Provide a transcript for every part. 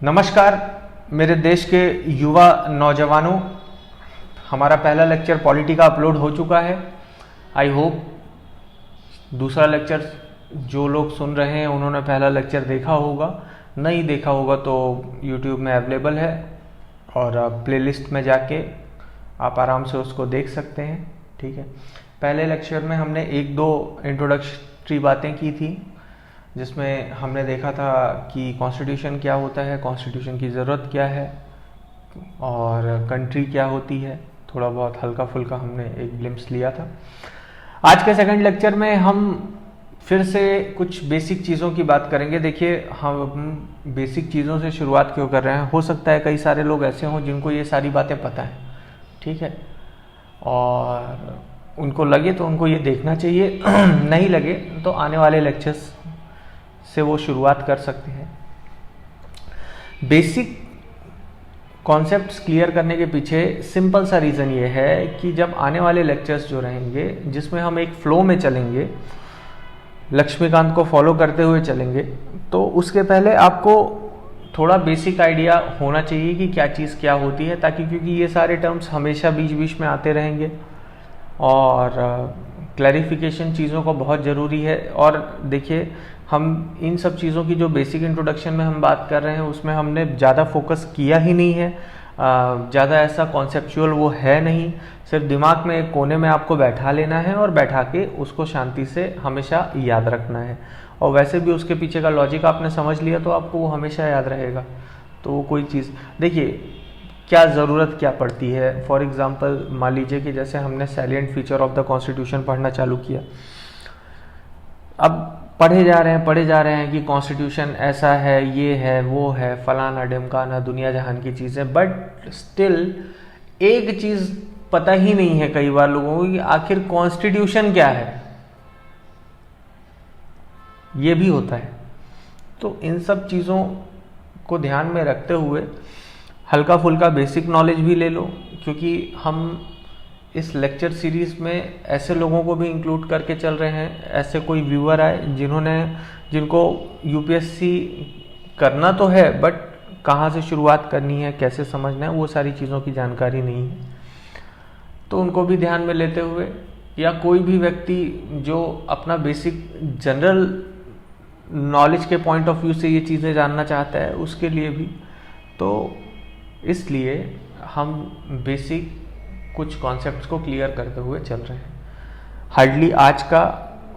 नमस्कार मेरे देश के युवा नौजवानों, हमारा पहला लेक्चर पॉलिटी का अपलोड हो चुका है। आई होप दूसरा लेक्चर जो लोग सुन रहे हैं उन्होंने पहला लेक्चर देखा होगा, नहीं देखा होगा तो यूट्यूब में अवेलेबल है और प्लेलिस्ट में जाके आप आराम से उसको देख सकते हैं। ठीक है, पहले लेक्चर में हमने एक दो इंट्रोडक्टरी बातें की थी जिसमें हमने देखा था कि कॉन्स्टिट्यूशन क्या होता है, कॉन्स्टिट्यूशन की ज़रूरत क्या है और कंट्री क्या होती है। थोड़ा बहुत हल्का फुल्का हमने एक ग्लिम्स लिया था। आज के सेकंड लेक्चर में हम फिर से कुछ बेसिक चीज़ों की बात करेंगे। देखिए, हम बेसिक चीज़ों से शुरुआत क्यों कर रहे हैं, हो सकता है कई सारे लोग ऐसे हों जिनको ये सारी बातें पता है, ठीक है, और उनको लगे तो उनको ये देखना चाहिए नहीं लगे तो आने वाले लेक्चर्स से वो शुरुआत कर सकते हैं। बेसिक कॉन्सेप्ट्स क्लियर करने के पीछे सिंपल सा रीज़न ये है कि जब आने वाले लेक्चर्स जो रहेंगे जिसमें हम एक फ्लो में चलेंगे, लक्ष्मीकांत को फॉलो करते हुए चलेंगे, तो उसके पहले आपको थोड़ा बेसिक आइडिया होना चाहिए कि क्या चीज़ क्या होती है, ताकि क्योंकि ये सारे टर्म्स हमेशा बीच बीच में आते रहेंगे और क्लैरिफिकेशन चीज़ों को बहुत ज़रूरी है। और देखिए, हम इन सब चीज़ों की जो बेसिक इंट्रोडक्शन में हम बात कर रहे हैं उसमें हमने ज़्यादा फोकस किया ही नहीं है, ज़्यादा ऐसा कॉन्सेप्चुअल वो है नहीं। सिर्फ दिमाग में एक कोने में आपको बैठा लेना है और बैठा के उसको शांति से हमेशा याद रखना है। और वैसे भी उसके पीछे का लॉजिक आपने समझ लिया तो आपको वो हमेशा याद रहेगा। तो वो कोई चीज़, देखिए क्या ज़रूरत क्या पड़ती है। फॉर एग्ज़ाम्पल मान लीजिए कि जैसे हमने salient feature of the constitution पढ़ना चालू किया, अब पढ़े जा रहे हैं कि कॉन्स्टिट्यूशन ऐसा है, ये है, वो है, फलाना ढिमकाना, दुनिया जहान की चीज़ें, बट स्टिल एक चीज़ पता ही नहीं है कई बार लोगों को कि आखिर कॉन्स्टिट्यूशन क्या है। ये भी होता है। तो इन सब चीज़ों को ध्यान में रखते हुए हल्का फुल्का बेसिक नॉलेज भी ले लो, क्योंकि हम इस लेक्चर सीरीज़ में ऐसे लोगों को भी इंक्लूड करके चल रहे हैं, ऐसे कोई व्यूअर आए जिनको यूपीएससी करना तो है बट कहाँ से शुरुआत करनी है, कैसे समझना है, वो सारी चीज़ों की जानकारी नहीं है। तो उनको भी ध्यान में लेते हुए, या कोई भी व्यक्ति जो अपना बेसिक जनरल नॉलेज के पॉइंट ऑफ व्यू से ये चीज़ें जानना चाहता है, उसके लिए भी। तो इसलिए हम बेसिक कुछ कॉन्सेप्ट्स को क्लियर करते हुए चल रहे हैं। हार्डली आज का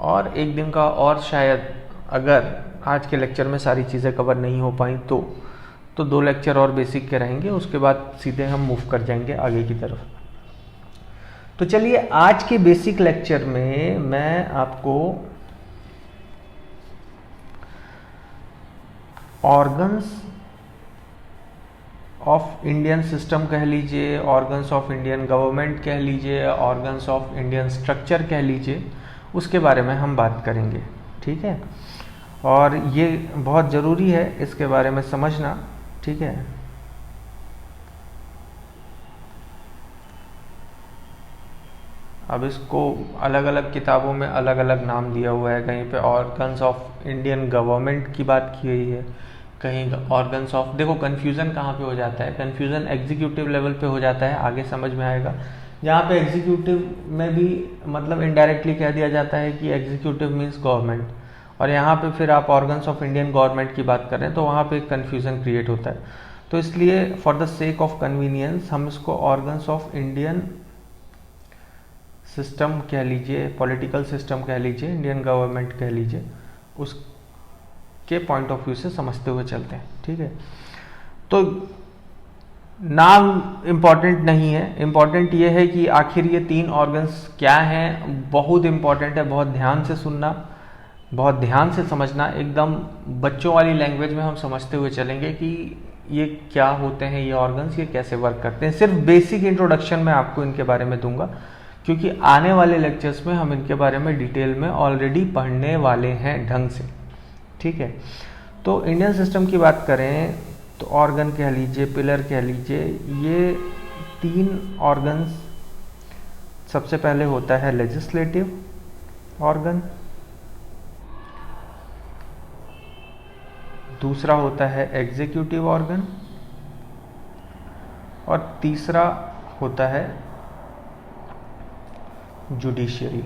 और एक दिन का, और शायद अगर आज के लेक्चर में सारी चीज़ें कवर नहीं हो पाई तो 2 लेक्चर और बेसिक के रहेंगे, उसके बाद सीधे हम मूव कर जाएंगे आगे की तरफ। तो चलिए, आज के बेसिक लेक्चर में मैं आपको ऑर्गन्स ऑफ इंडियन सिस्टम कह लीजिए, ऑर्गन्स ऑफ इंडियन गवर्नमेंट कह लीजिए, ऑर्गन्स ऑफ इंडियन स्ट्रक्चर कह लीजिए, उसके बारे में हम बात करेंगे। ठीक है, और ये बहुत ज़रूरी है इसके बारे में समझना। ठीक है, अब इसको अलग अलग किताबों में अलग अलग नाम दिया हुआ है। कहीं पे ऑर्गन्स ऑफ इंडियन गवर्नमेंट की बात की गई है, कहीं ऑर्गन्स ऑफ, देखो कन्फ्यूज़न कहाँ पे हो जाता है, कन्फ्यूज़न एग्जीक्यूटिव लेवल पे हो जाता है, आगे समझ में आएगा। जहाँ पे एग्जीक्यूटिव में भी मतलब इनडायरेक्टली कह दिया जाता है कि एग्जीक्यूटिव मीन्स गवर्नमेंट, और यहाँ पे फिर आप ऑर्गन्स ऑफ इंडियन गवर्नमेंट की बात कर रहे हैं तो वहाँ पे कन्फ्यूज़न क्रिएट होता है। तो इसलिए for the sake of convenience हम इसको ऑर्गन्स ऑफ इंडियन सिस्टम कह लीजिए, पॉलिटिकल सिस्टम कह लीजिए, इंडियन गवर्नमेंट कह लीजिए, उसके पॉइंट ऑफ व्यू से समझते हुए चलते हैं। ठीक है, तो नाम इम्पॉर्टेंट नहीं है, इम्पॉर्टेंट ये है कि आखिर ये 3 ऑर्गन्स क्या हैं। बहुत इम्पॉर्टेंट है, बहुत ध्यान से सुनना, बहुत ध्यान से समझना, एकदम बच्चों वाली लैंग्वेज में हम समझते हुए चलेंगे कि ये क्या होते हैं, ये ऑर्गन्स, ये कैसे वर्क करते हैं। सिर्फ बेसिक इंट्रोडक्शन में आपको इनके बारे में दूंगा, क्योंकि आने वाले लेक्चर्स में हम इनके बारे में डिटेल में ऑलरेडी पढ़ने वाले हैं ढंग से। ठीक है, तो इंडियन सिस्टम की बात करें तो ऑर्गन कह लीजिए, पिलर कह लीजिए, ये 3 ऑर्गन्स। सबसे पहले होता है लेजिस्लेटिव ऑर्गन, दूसरा होता है एग्जीक्यूटिव ऑर्गन और तीसरा होता है जुडिशियरी।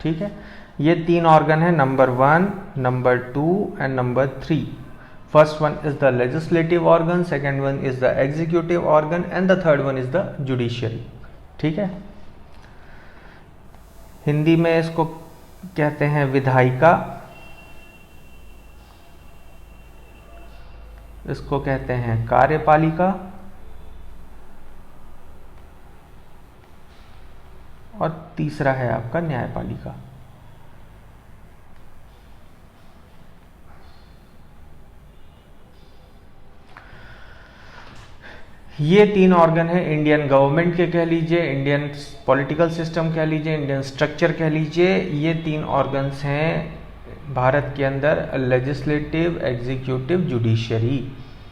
ठीक है, ये 3 ऑर्गन है, number 1, number 2 and number 3। First one is the legislative organ, second one is the executive organ and the third one is the judiciary. ठीक है, हिंदी में इसको कहते हैं विधायिका, इसको कहते हैं कार्यपालिका और तीसरा है आपका न्यायपालिका। ये 3 ऑर्गन है इंडियन गवर्नमेंट के, कह लीजिए इंडियन पॉलिटिकल सिस्टम कह लीजिए, इंडियन स्ट्रक्चर कह लीजिए। ये 3 ऑर्गन्स हैं भारत के अंदर, लेजिस्लेटिव, एग्जीक्यूटिव, जुडिशियरी।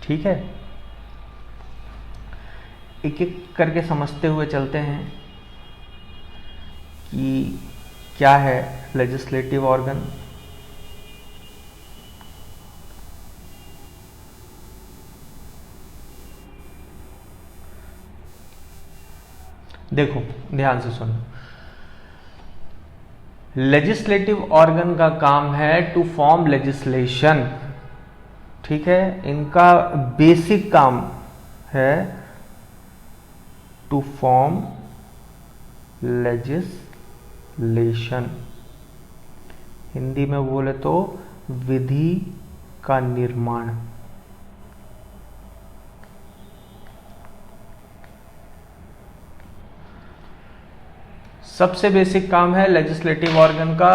ठीक है, एक एक करके समझते हुए चलते हैं कि क्या है लेजिस्लेटिव ऑर्गन। देखो ध्यान से सुनो, लेजिस्लेटिव ऑर्गन का काम है टू फॉर्म लेजिस्लेशन। ठीक है, इनका बेसिक काम है टू फॉर्म लेजिस्लेशन, हिंदी में बोले तो विधि का निर्माण। सबसे बेसिक काम है लेजिस्लेटिव ऑर्गन का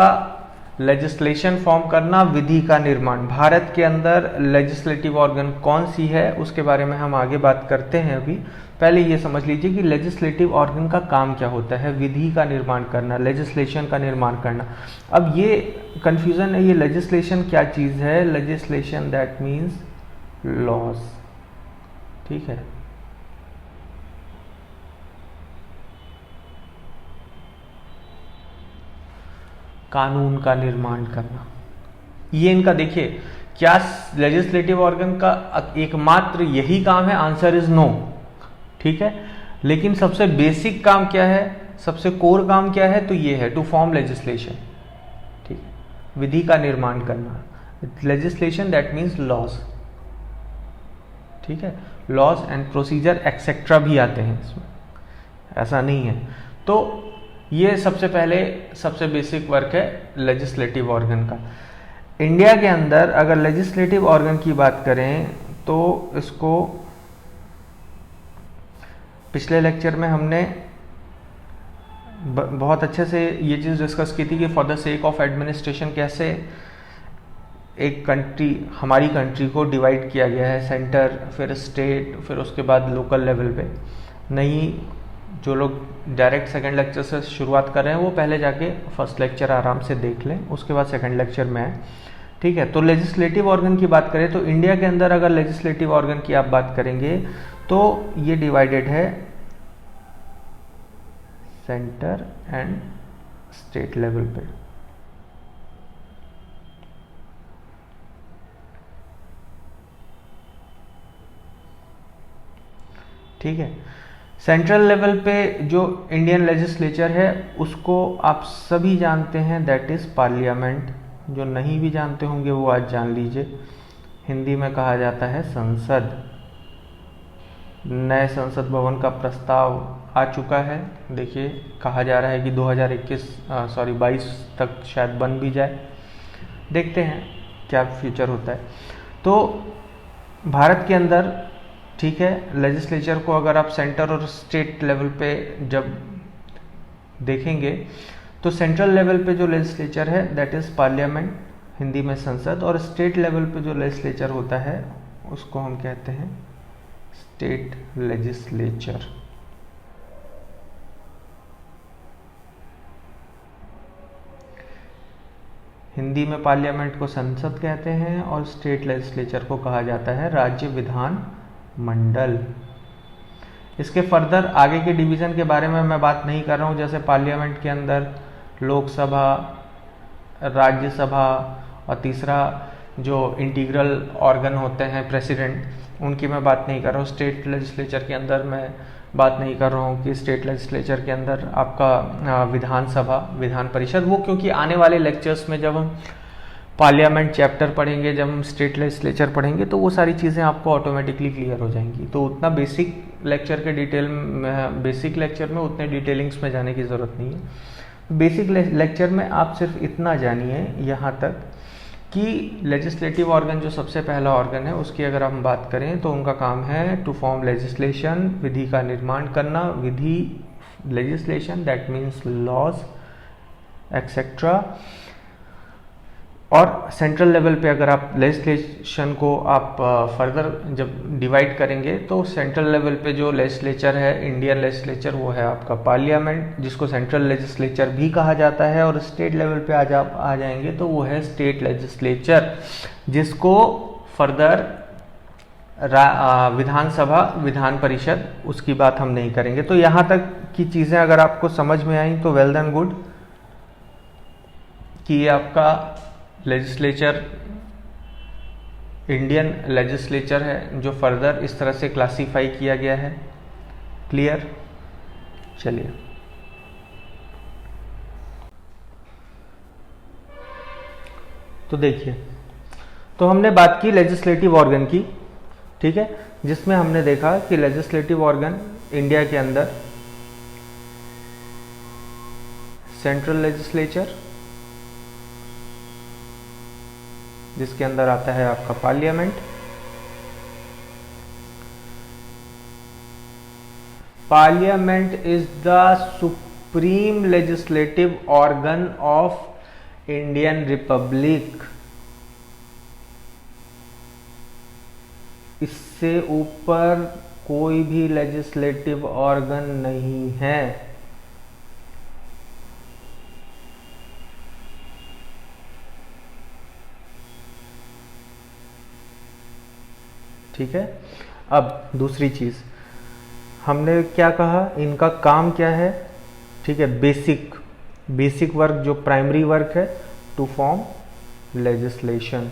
लेजिस्लेशन फॉर्म करना, विधि का निर्माण। भारत के अंदर लेजिस्लेटिव ऑर्गन कौन सी है उसके बारे में हम आगे बात करते हैं। अभी पहले ये समझ लीजिए कि लेजिस्लेटिव ऑर्गन का काम क्या होता है, विधि का निर्माण करना, लेजिस्लेशन का निर्माण करना। अब ये कंफ्यूजन है, ये लेजिस्लेशन क्या चीज़ है? Legislation that means laws. ठीक है, कानून का निर्माण करना, ये इनका देखिए क्या लेजिस्लेटिव ऑर्गन का एकमात्र यही काम है? Answer is no. ठीक है, लेकिन सबसे बेसिक काम क्या है, सबसे कोर काम क्या है? तो ये है टू फॉर्म लेजिस्लेशन। ठीक है, विधि का निर्माण करना, लेजिस्लेशन दैट मीन्स लॉज। ठीक है, लॉज एंड प्रोसीजर एक्सेट्रा भी आते हैं इसमें, ऐसा नहीं है। तो ये सबसे पहले सबसे बेसिक वर्क है लेजिस्लेटिव ऑर्गन का। इंडिया के अंदर अगर लेजिस्लेटिव ऑर्गन की बात करें तो इसको पिछले लेक्चर में हमने बहुत अच्छे से ये चीज़ डिस्कस की थी कि for the sake of administration कैसे एक कंट्री, हमारी कंट्री को डिवाइड किया गया है, सेंटर, फिर स्टेट, फिर उसके बाद लोकल लेवल पे। नहीं, जो लोग डायरेक्ट सेकंड लेक्चर से शुरुआत कर रहे हैं वो पहले जाके फर्स्ट लेक्चर आराम से देख लें, उसके बाद सेकंड लेक्चर में आए। ठीक है, तो लेजिस्लेटिव ऑर्गन की बात करें तो इंडिया के अंदर अगर लेजिस्लेटिव ऑर्गन की आप बात करेंगे तो ये डिवाइडेड है सेंटर एंड स्टेट लेवल पे। ठीक है, सेंट्रल लेवल पे जो इंडियन लेजिस्लेचर है उसको आप सभी जानते हैं, दैट इज पार्लियामेंट। जो नहीं भी जानते होंगे वो आज जान लीजिए, हिंदी में कहा जाता है संसद। नए संसद भवन का प्रस्ताव आ चुका है, देखिए कहा जा रहा है कि 2022 तक शायद बन भी जाए, देखते हैं क्या फ्यूचर होता है। तो भारत के अंदर, ठीक है, लेजिस्लेचर को अगर आप सेंटर और स्टेट लेवल पे जब देखेंगे तो सेंट्रल लेवल पे जो लेजिस्लेचर है दैट इज़ पार्लियामेंट, हिंदी में संसद, और स्टेट लेवल पे जो लेजिस्लेचर होता है उसको हम कहते हैं स्टेट लेजिस्लेचर। हिंदी में पार्लियामेंट को संसद कहते हैं और स्टेट लेजिस्लेचर को कहा जाता है राज्य विधान मंडल। इसके फर्दर आगे के डिवीज़न के बारे में मैं बात नहीं कर रहा हूँ, जैसे पार्लियामेंट के अंदर लोकसभा, राज्यसभा, और तीसरा जो इंटीग्रल ऑर्गन होते हैं प्रेसिडेंट, उनकी मैं बात नहीं कर रहा हूँ। स्टेट लेजिस्लेचर के अंदर मैं बात नहीं कर रहा हूँ कि स्टेट लेजिस्लेचर के अंदर आपका विधानसभा, विधान परिषद, वो क्योंकि आने वाले लेक्चर्स में जब हम पार्लियामेंट चैप्टर पढ़ेंगे, जब हम स्टेट लेजिस्लेचर पढ़ेंगे, तो वो सारी चीज़ें आपको ऑटोमेटिकली क्लियर हो जाएंगी। तो उतना बेसिक लेक्चर में उतने डिटेलिंग्स में जाने की ज़रूरत नहीं है। बेसिक लेक्चर में आप सिर्फ इतना जानिए यहाँ तक कि लेजिस्लेटिव ऑर्गन जो सबसे पहला ऑर्गन है, उसकी अगर हम बात करें तो उनका काम है टू फॉर्म लेजिस्लेशन, विधि का निर्माण करना। विधि, legislation that means laws etcetera. और सेंट्रल लेवल पे अगर आप लेजिस्लेशन को आप फर्दर जब डिवाइड करेंगे, तो सेंट्रल लेवल पे जो लेजिस्लेचर है, इंडियन लेजिस्लेचर, वो है आपका पार्लियामेंट, जिसको सेंट्रल लेजिस्लेचर भी कहा जाता है। और स्टेट लेवल पे आ जाएंगे तो वो है स्टेट लेजिस्लेचर, जिसको फर्दर विधानसभा, विधान परिषद, उसकी बात हम नहीं करेंगे। तो यहाँ तक की चीज़ें अगर आपको समझ में आई तो वेल देन गुड, कि ये आपका लेजिस्लेचर इंडियन लेजिस्लेचर है, जो फर्दर इस तरह से क्लासीफाई किया गया है। क्लियर? चलिए, तो देखिए, तो हमने बात की लेजिस्लेटिव ऑर्गन की, ठीक है, जिसमें हमने देखा कि लेजिस्लेटिव ऑर्गन इंडिया के अंदर सेंट्रल लेजिस्लेचर, जिसके अंदर आता है आपका parliament, parliament is the supreme legislative organ of Indian Republic. इससे ऊपर कोई भी लेजिस्लेटिव ऑर्गन नहीं है। ठीक है। अब दूसरी चीज़ हमने क्या कहा, इनका काम क्या है, ठीक है, बेसिक वर्क, जो प्राइमरी वर्क है, टू फॉर्म लेजिस्लेशन।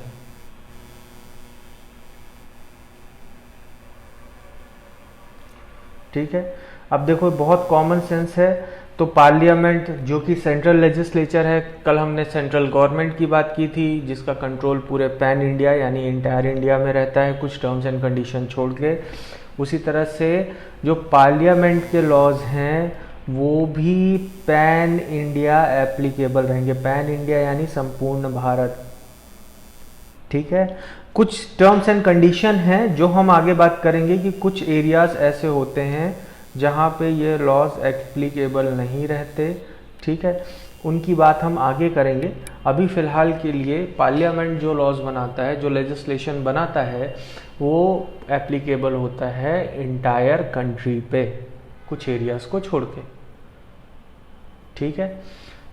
ठीक है। अब देखो, बहुत कॉमन सेंस है। तो पार्लियामेंट जो कि सेंट्रल लेजिस्लेचर है, कल हमने सेंट्रल गवर्नमेंट की बात की थी, जिसका कंट्रोल पूरे पैन इंडिया यानी इंटायर इंडिया में रहता है, कुछ टर्म्स एंड कंडीशन छोड़ के। उसी तरह से जो पार्लियामेंट के लॉज हैं वो भी पैन इंडिया एप्लीकेबल रहेंगे। पैन इंडिया यानी संपूर्ण भारत। ठीक है। कुछ टर्म्स एंड कंडीशन हैं जो हम आगे बात करेंगे कि कुछ एरियाज ऐसे होते हैं जहाँ पे ये लॉज एप्लीकेबल नहीं रहते। ठीक है, उनकी बात हम आगे करेंगे। अभी फ़िलहाल के लिए पार्लियामेंट जो लॉज बनाता है, जो लेजिस्लेशन बनाता है, वो एप्लीकेबल होता है इंटायर कंट्री पे, कुछ एरियाज़ को छोड़ के। ठीक है।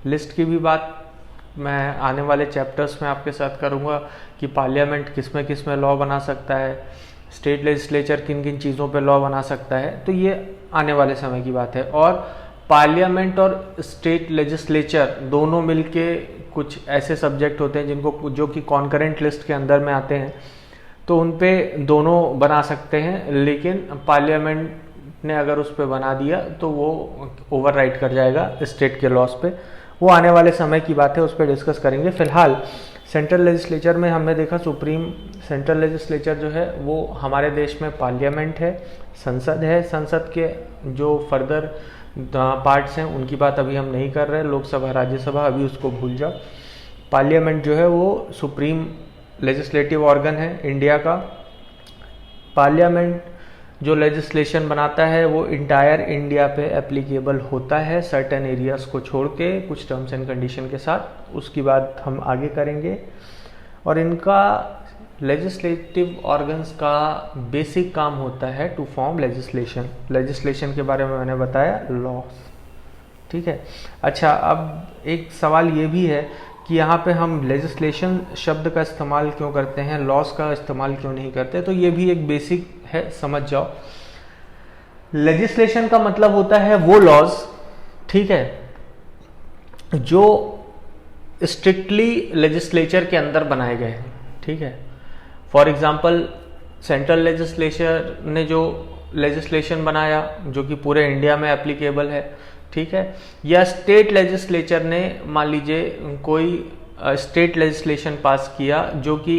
लिस्ट की भी बात मैं आने वाले चैप्टर्स में आपके साथ करूँगा कि पार्लियामेंट किस में लॉ बना सकता है, स्टेट लेजिस्लेचर किन किन चीज़ों पे लॉ बना सकता है, तो ये आने वाले समय की बात है। और पार्लियामेंट और स्टेट लेजिस्लेचर दोनों मिलके कुछ ऐसे सब्जेक्ट होते हैं जिनको, जो कि कॉन्करेंट लिस्ट के अंदर में आते हैं, तो उन पे दोनों बना सकते हैं, लेकिन पार्लियामेंट ने अगर उस पर बना दिया तो वो ओवरराइड कर जाएगा स्टेट के लॉस पे। वो आने वाले समय की बात है, उस पर डिस्कस करेंगे। फिलहाल सेंट्रल लेजिस्लेचर में हमने देखा सुप्रीम सेंट्रल लेजिस्लेचर जो है वो हमारे देश में पार्लियामेंट है, संसद है। संसद के जो फर्दर पार्ट्स हैं उनकी बात अभी हम नहीं कर रहे, लोकसभा, राज्यसभा, अभी उसको भूल जाओ। पार्लियामेंट जो है वो सुप्रीम लेजिस्लेटिव ऑर्गन है इंडिया का। पार्लियामेंट जो लेजिस्लेशन बनाता है वो इंटायर इंडिया पे एप्लीकेबल होता है, सर्टेन एरियाज को छोड़ के, कुछ टर्म्स एंड कंडीशन के साथ। उसकी बात हम आगे करेंगे। और इनका लेजिस्लेटिव ऑर्गन्स का बेसिक काम होता है टू फॉर्म लेजिस्लेशन। लेजिस्लेशन के बारे में मैंने बताया, लॉस। ठीक है। अच्छा, अब एक सवाल ये भी है कि यहाँ पे हम लेजिस्लेशन शब्द का इस्तेमाल क्यों करते हैं, लॉस का इस्तेमाल क्यों नहीं करते, तो ये भी एक बेसिक है, समझ जाओ। लेजिस्लेशन का मतलब होता है वो लॉज, ठीक है, जो स्ट्रिक्टली लेजिस्लेचर के अंदर बनाए गए हैं, ठीक है। फॉर एग्जांपल सेंट्रल लेजिस्लेचर ने जो लेजिस्लेशन बनाया जो कि पूरे इंडिया में एप्लीकेबल है, ठीक है, या स्टेट लेजिस्लेचर ने मान लीजिए कोई स्टेट लेजिस्लेशन पास किया जो कि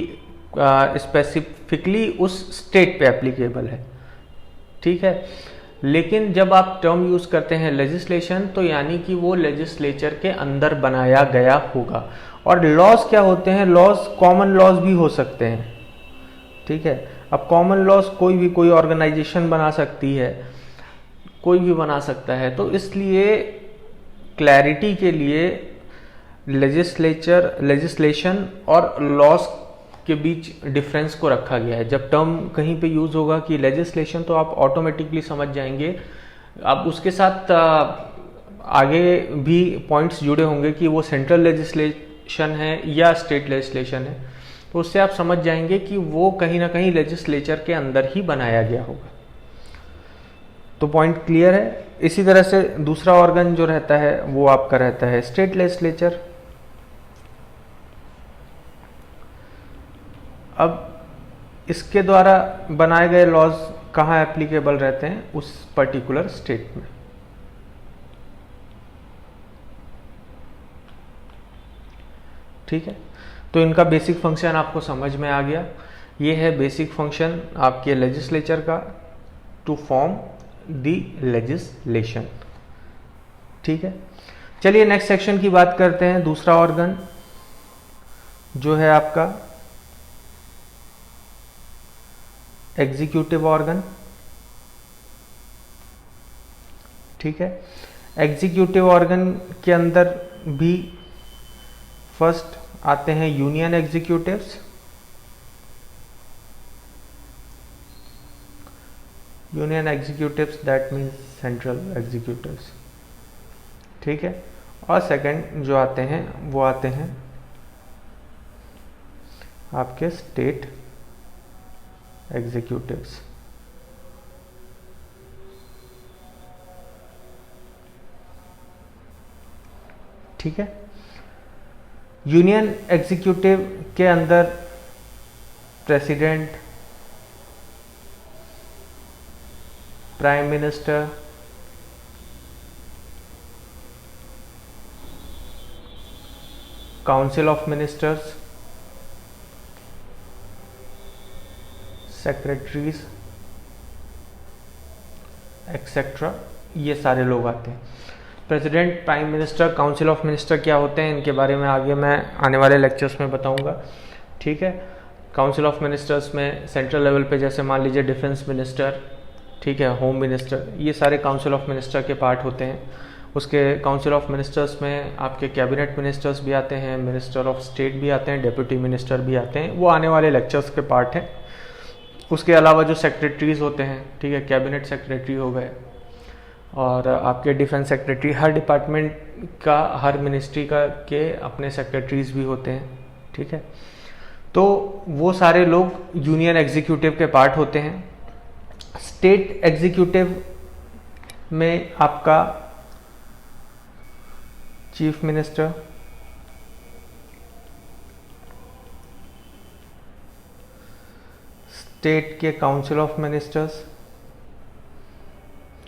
स्पेसिफिकली उस स्टेट पे एप्लीकेबल है, ठीक है। लेकिन जब आप टर्म यूज करते हैं लेजिस्लेशन, तो यानी कि वो लेजिस्लेचर के अंदर बनाया गया होगा। और लॉज क्या होते हैं? लॉज कॉमन लॉज भी हो सकते हैं, ठीक है। अब कॉमन लॉज कोई ऑर्गेनाइजेशन बना सकती है, कोई भी बना सकता है। तो इसलिए क्लैरिटी के लिए लेजिस्लेशन और लॉज के बीच डिफरेंस को रखा गया है। जब टर्म कहीं पे यूज होगा कि लेजिस्लेशन, तो आप ऑटोमेटिकली समझ जाएंगे। अब उसके साथ आगे भी पॉइंट्स जुड़े होंगे कि वो सेंट्रल लेजिस्लेशन है या स्टेट लेजिस्लेशन है, तो उससे आप समझ जाएंगे कि वो कहीं ना कहीं लेजिस्लेचर के अंदर ही बनाया गया होगा। तो पॉइंट क्लियर है। इसी तरह से दूसरा ऑर्गन जो रहता है वो आपका रहता है स्टेट लेजिस्लेचर। अब इसके द्वारा बनाए गए लॉज कहाँ एप्लीकेबल रहते हैं? उस पर्टिकुलर स्टेट में, ठीक है। तो इनका बेसिक फंक्शन आपको समझ में आ गया। ये है बेसिक फंक्शन आपके लेजिस्लेचर का, टू फॉर्म द लेजिस्लेशन, ठीक है। चलिए नेक्स्ट सेक्शन की बात करते हैं। दूसरा ऑर्गन जो है आपका एग्जीक्यूटिव ऑर्गन, ठीक है। एग्जीक्यूटिव ऑर्गन के अंदर भी फर्स्ट आते हैं union executives. Union executives that means central executives, ठीक है। और सेकंड जो आते हैं वो आते हैं आपके स्टेट एग्जीक्यूटिव्स, ठीक है। यूनियन एग्जीक्यूटिव के अंदर president, prime minister, council of ministers, secretaries etcetera, ये सारे लोग आते हैं। President, prime minister, council of minister क्या होते हैं, इनके बारे में आगे मैं आने वाले लेक्चर्स में बताऊंगा, ठीक है। काउंसिल ऑफ मिनिस्टर्स में सेंट्रल लेवल पे जैसे मान लीजिए डिफेंस मिनिस्टर, ठीक है, होम मिनिस्टर, ये सारे काउंसिल ऑफ मिनिस्टर के पार्ट होते हैं। उसके काउंसिल ऑफ मिनिस्टर्स में आपके कैबिनेट मिनिस्टर्स भी आते हैं, मिनिस्टर ऑफ स्टेट भी आते हैं, डेप्यूटी मिनिस्टर भी आते हैं, वो आने वाले लेक्चर्स के पार्ट हैं। उसके अलावा जो सेक्रेटरीज होते हैं, ठीक है, कैबिनेट सेक्रेटरी हो गए, और आपके डिफेंस सेक्रेटरी, हर डिपार्टमेंट का, हर मिनिस्ट्री का के अपने सेक्रेटरीज भी होते हैं, ठीक है। तो वो सारे लोग यूनियन एग्जीक्यूटिव के पार्ट होते हैं। स्टेट एग्जीक्यूटिव में आपका चीफ मिनिस्टर, स्टेट के काउंसिल ऑफ मिनिस्टर्स,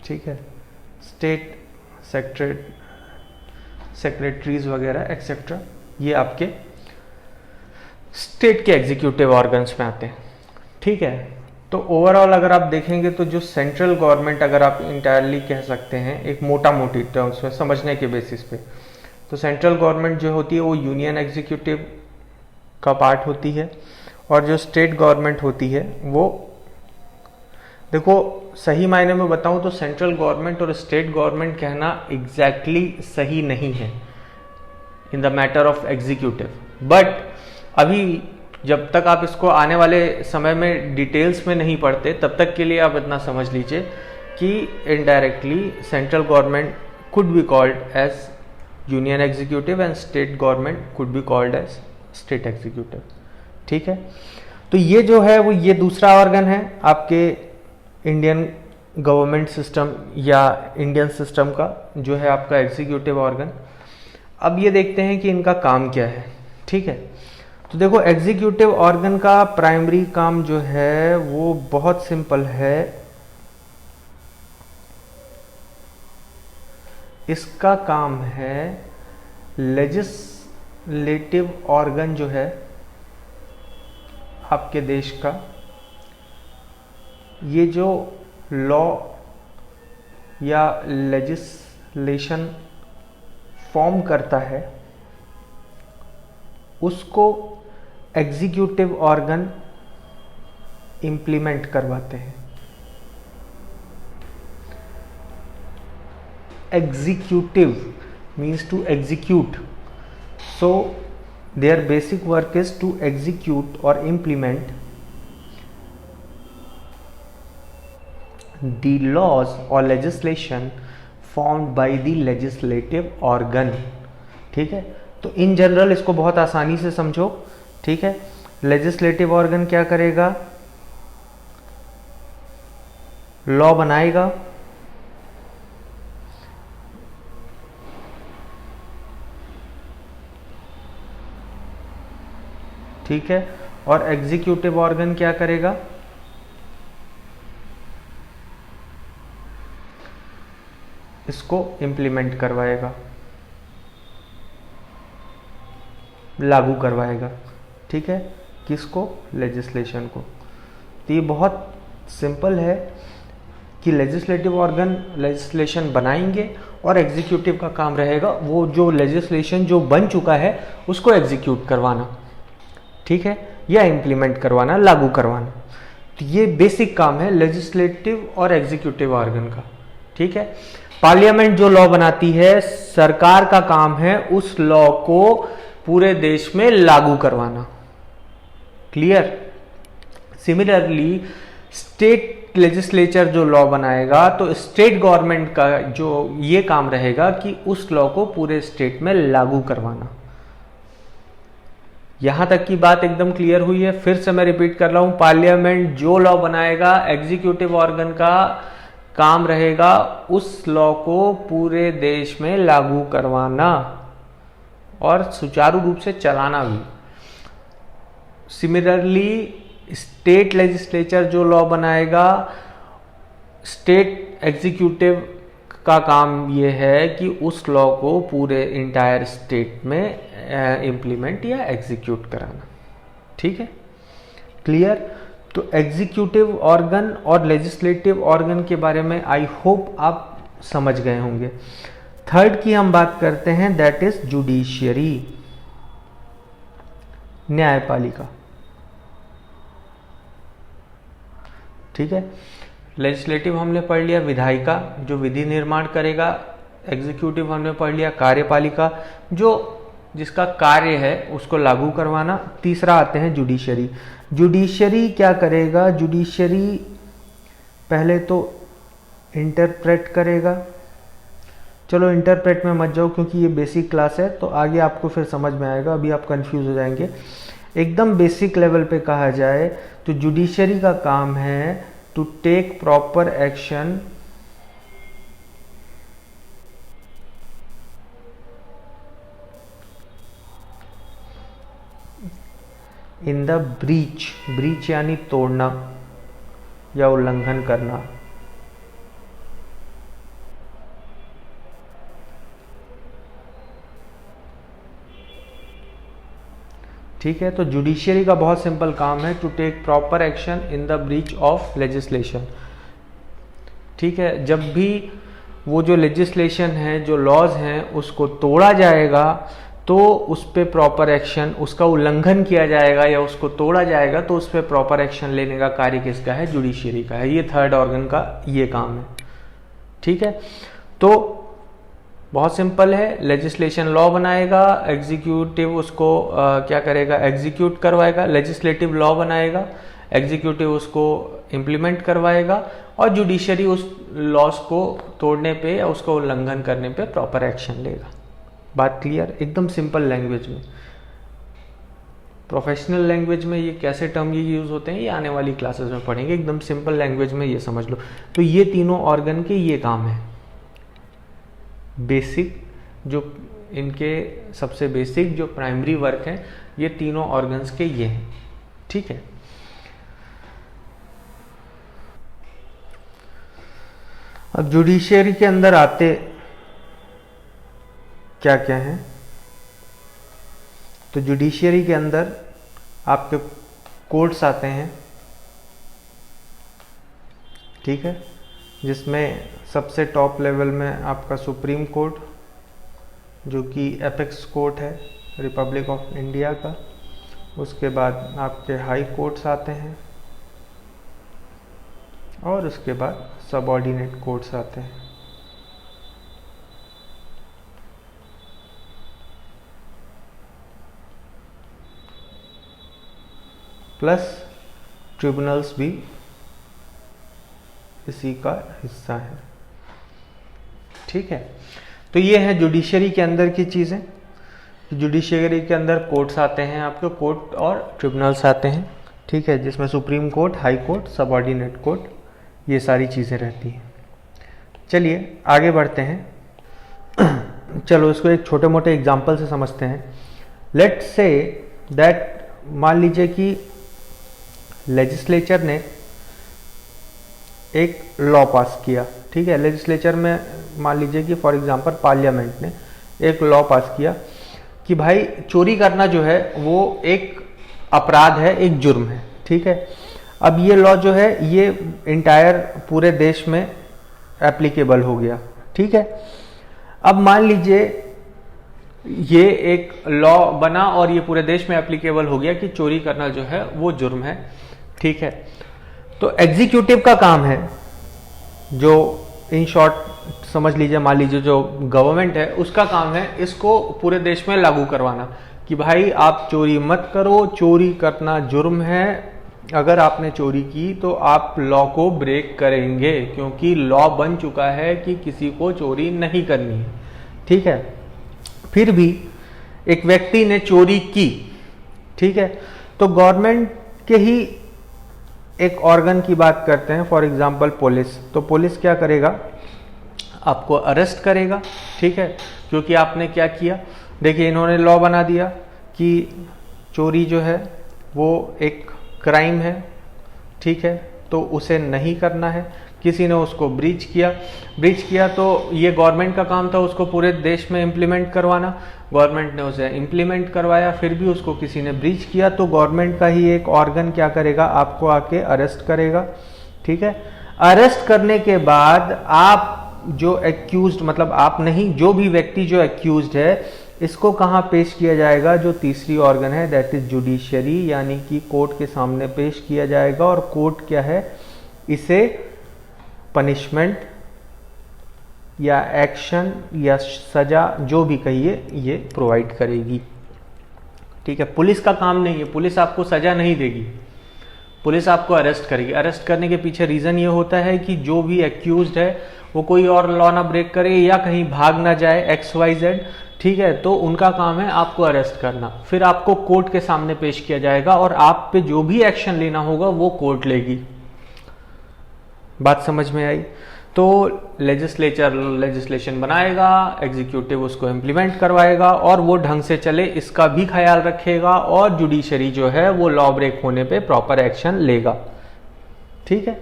ठीक है, स्टेट सेक्रेटरीज वगैरह एक्सेट्रा, ये आपके स्टेट के एग्जीक्यूटिव ऑर्गन्स में आते हैं, ठीक है। तो ओवरऑल अगर आप देखेंगे तो जो सेंट्रल गवर्नमेंट, अगर आप इंटायरली कह सकते हैं एक मोटा मोटी टर्म्स में समझने के बेसिस पे, तो सेंट्रल गवर्नमेंट जो होती है वो यूनियन एग्जीक्यूटिव का पार्ट होती है, और जो स्टेट गवर्नमेंट होती है वो, देखो सही मायने में बताऊं तो सेंट्रल गवर्नमेंट और स्टेट गवर्नमेंट कहना एग्जैक्टली सही नहीं है in the matter of executive, but अभी जब तक आप इसको आने वाले समय में डिटेल्स में नहीं पढ़ते, तब तक के लिए आप इतना समझ लीजिए कि indirectly central government could be called as union executive and state government could be called as state executive, ठीक है। तो ये जो है वो ये दूसरा ऑर्गन है आपके इंडियन गवर्नमेंट सिस्टम या इंडियन सिस्टम का, जो है आपका एग्जीक्यूटिव ऑर्गन। अब ये देखते हैं कि इनका काम क्या है। ठीक है, तो देखो एग्जीक्यूटिव ऑर्गन का प्राइमरी काम जो है वो बहुत सिंपल है। इसका काम है लेजिस्लेटिव ऑर्गन जो है आपके देश का, ये जो लॉ या लेजिस्लेशन फॉर्म करता है उसको एग्जीक्यूटिव ऑर्गन इंप्लीमेंट करवाते हैं। Executive means to execute, so their basic work is to execute or implement the laws or legislation formed by the legislative organ। ठीक है, तो इन जनरल इसको बहुत आसानी से समझो। ठीक है, लेजिस्लेटिव ऑर्गन क्या करेगा, लॉ बनाएगा, ठीक है, और एग्जीक्यूटिव ऑर्गन क्या करेगा, इसको इंप्लीमेंट करवाएगा, लागू करवाएगा। ठीक है, किसको, लेजिस्लेशन को। तो ये बहुत सिंपल है कि लेजिस्लेटिव ऑर्गन लेजिस्लेशन बनाएंगे और एग्जीक्यूटिव का काम रहेगा वो जो लेजिस्लेशन जो बन चुका है उसको एग्जीक्यूट करवाना, ठीक है, या इम्प्लीमेंट करवाना, लागू करवाना। तो ये बेसिक काम है लेजिस्लेटिव और एग्जीक्यूटिव ऑर्गन का। ठीक है, पार्लियामेंट जो लॉ बनाती है, सरकार का काम है उस लॉ को पूरे देश में लागू करवाना। क्लियर। सिमिलरली स्टेट लेजिस्लेचर जो लॉ बनाएगा तो स्टेट गवर्नमेंट का जो ये काम रहेगा कि उस लॉ को पूरे स्टेट में लागू करवाना। यहां तक की बात एकदम क्लियर हुई है। फिर से मैं रिपीट कर रहा हूं, पार्लियामेंट जो लॉ बनाएगा, एग्जीक्यूटिव ऑर्गन का काम रहेगा उस लॉ को पूरे देश में लागू करवाना और सुचारू रूप से चलाना भी। सिमिलरली स्टेट लेजिस्लेचर जो लॉ बनाएगा, स्टेट एग्जीक्यूटिव का काम ये है कि उस लॉ को पूरे इंटायर स्टेट में इम्प्लीमेंट या एग्जीक्यूट कराना। ठीक है, क्लियर। तो एग्जीक्यूटिव ऑर्गन और लेजिस्लेटिव ऑर्गन के बारे में आई होप आप समझ गए होंगे। थर्ड की हम बात करते हैं, दैट इज जुडिशियरी, न्यायपालिका। ठीक है, लेजिस्लेटिव हमने पढ़ लिया, विधायिका जो विधि निर्माण करेगा। एग्जीक्यूटिव हमने पढ़ लिया, कार्यपालिका जो जिसका कार्य है उसको लागू करवाना। तीसरा आते हैं जुडिशरी। जुडिशरी क्या करेगा, जुडिशरी पहले तो इंटरप्रेट करेगा। चलो इंटरप्रेट में मत जाओ क्योंकि ये बेसिक क्लास है, तो आगे आपको फिर समझ में आएगा, अभी आप कंफ्यूज हो जाएंगे। एकदम बेसिक लेवल पे कहा जाए तो जुडिशरी का काम है to take proper action in the breach, breach यानी तोड़ना या उल्लंघन करना। ठीक है, तो जुडिशियरी का बहुत सिंपल काम है to take proper action in the breach of legislation. ठीक है, जब भी वो जो लेजिस्लेशन है, जो लॉज हैं, उसको तोड़ा जाएगा तो उस पर प्रॉपर एक्शन, उसका उल्लंघन किया जाएगा या उसको तोड़ा जाएगा तो उस पर प्रॉपर एक्शन लेने का कार्य किसका है, जुडिशियरी का है। ये थर्ड ऑर्गन का ये काम है। ठीक है, तो बहुत सिंपल है, लेजिस्लेशन लॉ बनाएगा, एग्जीक्यूटिव उसको क्या करेगा, एग्जीक्यूट करवाएगा। लेजिस्लेटिव लॉ बनाएगा, एग्जीक्यूटिव उसको इम्प्लीमेंट करवाएगा और जुडिशरी उस लॉस को तोड़ने पे या उसको उल्लंघन करने पे प्रॉपर एक्शन लेगा। बात क्लियर, एकदम सिंपल लैंग्वेज में। प्रोफेशनल लैंग्वेज में ये कैसे टर्म ये यूज होते हैं ये आने वाली क्लासेस में पढ़ेंगे। एकदम सिंपल लैंग्वेज में ये समझ लो। तो ये तीनों ऑर्गन के ये काम है, बेसिक जो इनके सबसे बेसिक जो प्राइमरी वर्क है ये तीनों ऑर्गन्स के ये हैं, ठीक है। अब जुडिशियरी के अंदर आते क्या क्या है, तो जुडिशियरी के अंदर आपके कोर्ट्स आते हैं, ठीक है, जिसमें सबसे टॉप लेवल में आपका सुप्रीम कोर्ट जो कि एपेक्स कोर्ट है रिपब्लिक ऑफ इंडिया का। उसके बाद आपके हाई कोर्ट्स आते हैं और उसके बाद सबऑर्डिनेट कोर्ट्स आते हैं। प्लस ट्रिब्यूनल्स भी इसी का हिस्सा है, ठीक है। तो ये है जुडिशरी के अंदर की चीज़ें। जुडिशरी के अंदर कोर्ट्स आते हैं, आपके कोर्ट और ट्रिब्यूनल्स आते हैं, ठीक है, जिसमें supreme court, high court, subordinate court, ये सारी चीज़ें रहती हैं। चलिए आगे बढ़ते हैं। चलो इसको एक छोटे मोटे एग्जाम्पल से समझते हैं। लेट्स से दैट, मान लीजिए कि लेजिस्लेचर ने एक लॉ पास किया, ठीक है। लेजिस्लेचर में मान लीजिए कि फॉर एग्जांपल पार्लियामेंट ने एक लॉ पास किया कि भाई चोरी करना जो है वो एक अपराध है, एक जुर्म है, ठीक है। अब ये लॉ जो है ये इंटायर पूरे देश में एप्लीकेबल हो गया, ठीक है। अब मान लीजिए ये एक लॉ बना और ये पूरे देश में एप्लीकेबल हो गया कि चोरी करना जो है वो जुर्म है, ठीक है। तो एग्जीक्यूटिव का काम है, जो इन शॉर्ट समझ लीजिए, मान लीजिए जो गवर्नमेंट है उसका काम है इसको पूरे देश में लागू करवाना कि भाई आप चोरी मत करो, चोरी करना जुर्म है, अगर आपने चोरी की तो आप लॉ को ब्रेक करेंगे, क्योंकि लॉ बन चुका है कि किसी को चोरी नहीं करनी है, ठीक है। फिर भी एक व्यक्ति ने चोरी की, ठीक है, तो गवर्नमेंट के ही एक ऑर्गन की बात करते हैं, फॉर एग्जांपल पुलिस। तो पुलिस क्या करेगा, आपको अरेस्ट करेगा, ठीक है, क्योंकि आपने क्या किया। देखिए इन्होंने लॉ बना दिया कि चोरी जो है वो एक क्राइम है, ठीक है, तो उसे नहीं करना है। किसी ने उसको ब्रीच किया तो ये गवर्नमेंट का काम था उसको पूरे देश में इम्प्लीमेंट करवाना। गवर्नमेंट ने उसे इम्प्लीमेंट करवाया, फिर भी उसको किसी ने ब्रीच किया तो गवर्नमेंट का ही एक ऑर्गन क्या करेगा, आपको आके अरेस्ट करेगा, ठीक है। अरेस्ट करने के बाद आप जो एक्यूज्ड, मतलब आप नहीं, जो भी व्यक्ति जो एक्यूज्ड है, इसको कहाँ पेश किया जाएगा, जो तीसरी ऑर्गन है दैट इज जुडिशरी, यानी कि कोर्ट के सामने पेश किया जाएगा। और कोर्ट क्या है, इसे पनिशमेंट या एक्शन या सजा जो भी कहिए ये प्रोवाइड करेगी, ठीक है। पुलिस का काम नहीं है, पुलिस आपको सजा नहीं देगी, पुलिस आपको अरेस्ट करेगी। अरेस्ट करने के पीछे रीजन ये होता है कि जो भी एक्यूज्ड है वो कोई और लॉ ना ब्रेक करे या कहीं भाग ना जाए, XYZ, ठीक है। तो उनका काम है आपको अरेस्ट करना, फिर आपको कोर्ट के सामने पेश किया जाएगा और आप पे जो भी एक्शन लेना होगा वो कोर्ट लेगी। बात समझ में आई? तो लेजिस्लेचर लेजिस्लेशन बनाएगा, एग्जीक्यूटिव उसको इम्प्लीमेंट करवाएगा और वो ढंग से चले इसका भी ख्याल रखेगा, और जुडिशरी जो है वो लॉ ब्रेक होने पे प्रॉपर एक्शन लेगा, ठीक है।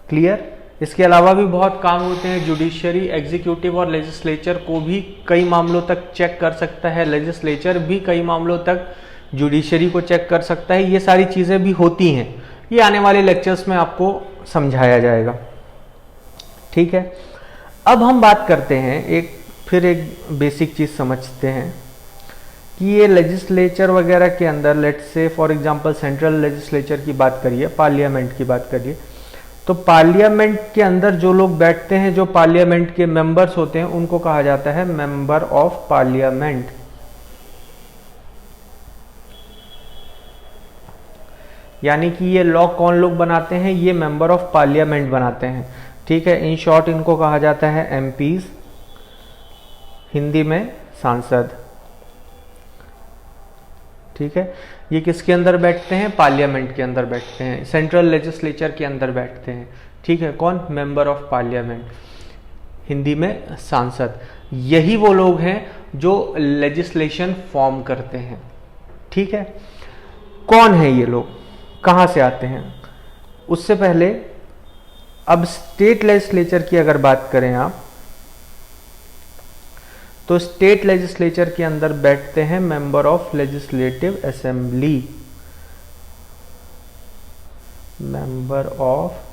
क्लियर? इसके अलावा भी बहुत काम होते हैं। जुडिशरी एग्जीक्यूटिव और लेजिस्लेचर को भी कई मामलों तक चेक कर सकता है, लेजिस्लेचर भी कई मामलों तक जुडिशरी को चेक कर सकता है। ये सारी चीज़ें भी होती हैं, ये आने वाले लेक्चर्स में आपको समझाया जाएगा, ठीक है। अब हम बात करते हैं फिर एक बेसिक चीज़ समझते हैं कि ये लेजिस्लेचर वगैरह के अंदर, let's say for example central legislature की बात करिए, पार्लियामेंट की बात करिए, तो पार्लियामेंट के अंदर जो लोग बैठते हैं, जो पार्लियामेंट के मेंबर्स होते हैं, उनको कहा जाता है मेंबर ऑफ पार्लियामेंट। यानी कि ये लॉ कौन लोग बनाते हैं, ये मेंबर ऑफ पार्लियामेंट बनाते हैं, ठीक है। इन शॉर्ट इनको कहा जाता है MPs, हिंदी में सांसद, ठीक है। ये किसके अंदर बैठते हैं, पार्लियामेंट के अंदर बैठते हैं, सेंट्रल लेजिस्लेचर के अंदर बैठते हैं, ठीक है। कौन, मेंबर ऑफ पार्लियामेंट, हिंदी में सांसद। यही वो लोग हैं जो लेजिस्लेशन फॉर्म करते हैं। ठीक है, कौन है ये लोग, कहाँ से आते हैं? उससे पहले अब स्टेट लेजिस्लेचर की अगर बात करें आप, तो स्टेट लेजिस्लेचर के अंदर बैठते हैं member of legislative assembly, member of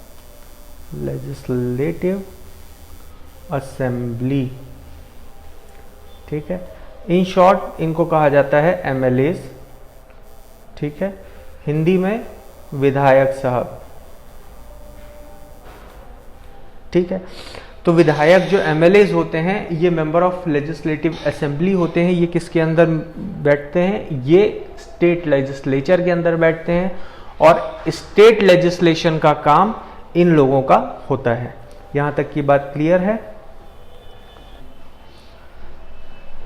legislative assembly. ठीक है, इन शॉर्ट इनको कहा जाता है एमएलएज। ठीक है, हिंदी में विधायक साहब। ठीक है, तो विधायक जो एमएलएज होते हैं ये मेंबर ऑफ लेजिस्लेटिव असेंबली होते हैं। ये किसके अंदर बैठते हैं? ये स्टेट लेजिस्लेचर के अंदर बैठते हैं और स्टेट लेजिस्लेशन का काम इन लोगों का होता है। यहां तक की बात क्लियर है?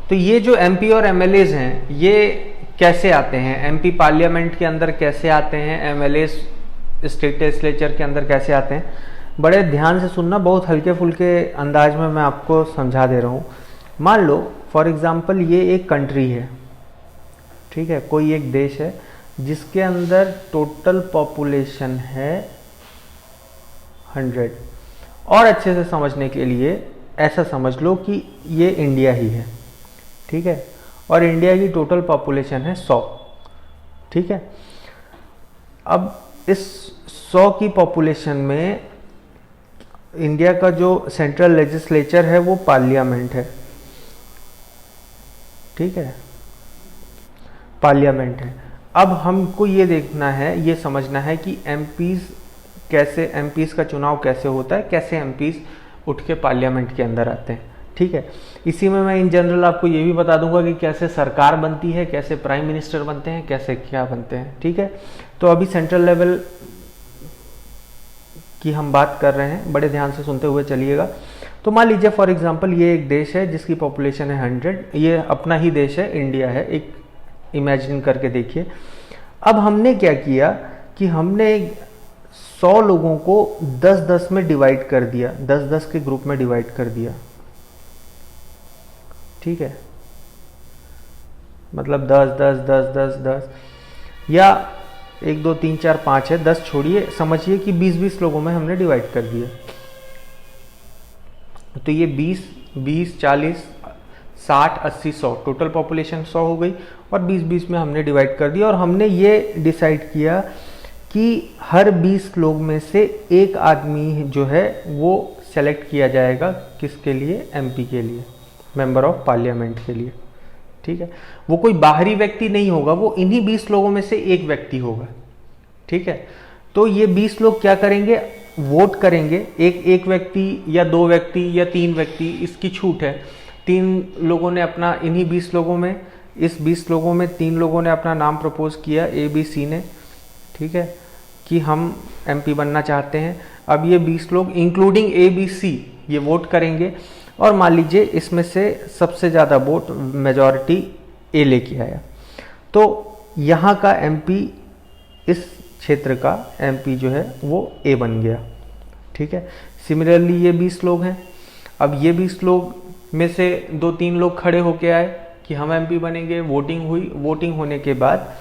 तो ये जो एमपी और एमएलएज हैं ये कैसे आते हैं? एमपी पार्लियामेंट के अंदर कैसे आते हैं? एमएलएज स्टेट लेजिस्लेचर के अंदर कैसे आते हैं? बड़े ध्यान से सुनना, बहुत हल्के फुल्के अंदाज में मैं आपको समझा दे रहा हूँ। मान लो फॉर एग्जांपल ये एक कंट्री है, ठीक है, कोई एक देश है जिसके अंदर टोटल पॉपुलेशन है 100। और अच्छे से समझने के लिए ऐसा समझ लो कि ये इंडिया ही है, ठीक है, और इंडिया की टोटल पॉपुलेशन है 100। ठीक है, अब इस 100 की पॉपुलेशन में इंडिया का जो सेंट्रल लेजिस्लेचर है वो पार्लियामेंट है। ठीक है, पार्लियामेंट है। अब हमको ये देखना है, ये समझना है कि एमपीज का चुनाव कैसे होता है, कैसे एमपीज उठ के पार्लियामेंट के अंदर आते हैं। ठीक है, इसी में मैं इन जनरल आपको ये भी बता दूंगा कि कैसे सरकार बनती है, कैसे प्राइम मिनिस्टर बनते हैं, कैसे क्या बनते हैं। ठीक है, तो अभी सेंट्रल लेवल की हम बात कर रहे हैं, बड़े ध्यान से सुनते हुए चलिएगा। तो मान लीजिए फॉर एग्जांपल ये एक देश है जिसकी पॉपुलेशन है 100, ये अपना ही देश है, इंडिया है, एक इमेजिन करके देखिए। अब हमने क्या किया कि हमने 100 लोगों को 10-10 में डिवाइड कर दिया, 10-10 के ग्रुप में डिवाइड कर दिया। ठीक है, मतलब 10-10-10-10-10 या 1 2 3 4 5 है, 10 छोड़िए, समझिए कि 20-20 लोगों में हमने डिवाइड कर दिया। तो ये 20, 40, 60, 80, 100 टोटल पॉपुलेशन 100 हो गई और 20-20 में हमने डिवाइड कर दिया। और हमने ये डिसाइड किया कि हर 20 लोग में से एक आदमी जो है वो सेलेक्ट किया जाएगा, किसके लिए? एमपी के लिए, मेंबर ऑफ पार्लियामेंट के लिए। ठीक है, वो कोई बाहरी व्यक्ति नहीं होगा, वो इन्हीं 20 लोगों में से एक व्यक्ति होगा। ठीक है, तो ये 20 लोग क्या करेंगे? वोट करेंगे। एक व्यक्ति या 2 व्यक्ति या 3 व्यक्ति, इसकी छूट है। 3 लोगों ने अपना, इन्हीं 20 लोगों में, इस 20 लोगों में 3 लोगों ने अपना नाम प्रपोज किया, ABC ने। ठीक है, कि हम एमपी बनना चाहते हैं। अब ये 20 लोग इंक्लूडिंग ABC ये वोट करेंगे और मान लीजिए इसमें से सबसे ज़्यादा वोट मेजॉरिटी ए लेके आया, तो यहाँ का एमपी, इस क्षेत्र का एमपी जो है वो ए बन गया। ठीक है, सिमिलरली ये 20 लोग हैं। अब ये 20 लोग में से 2-3 लोग खड़े होके आए कि हम एमपी बनेंगे, वोटिंग हुई। वोटिंग होने के बाद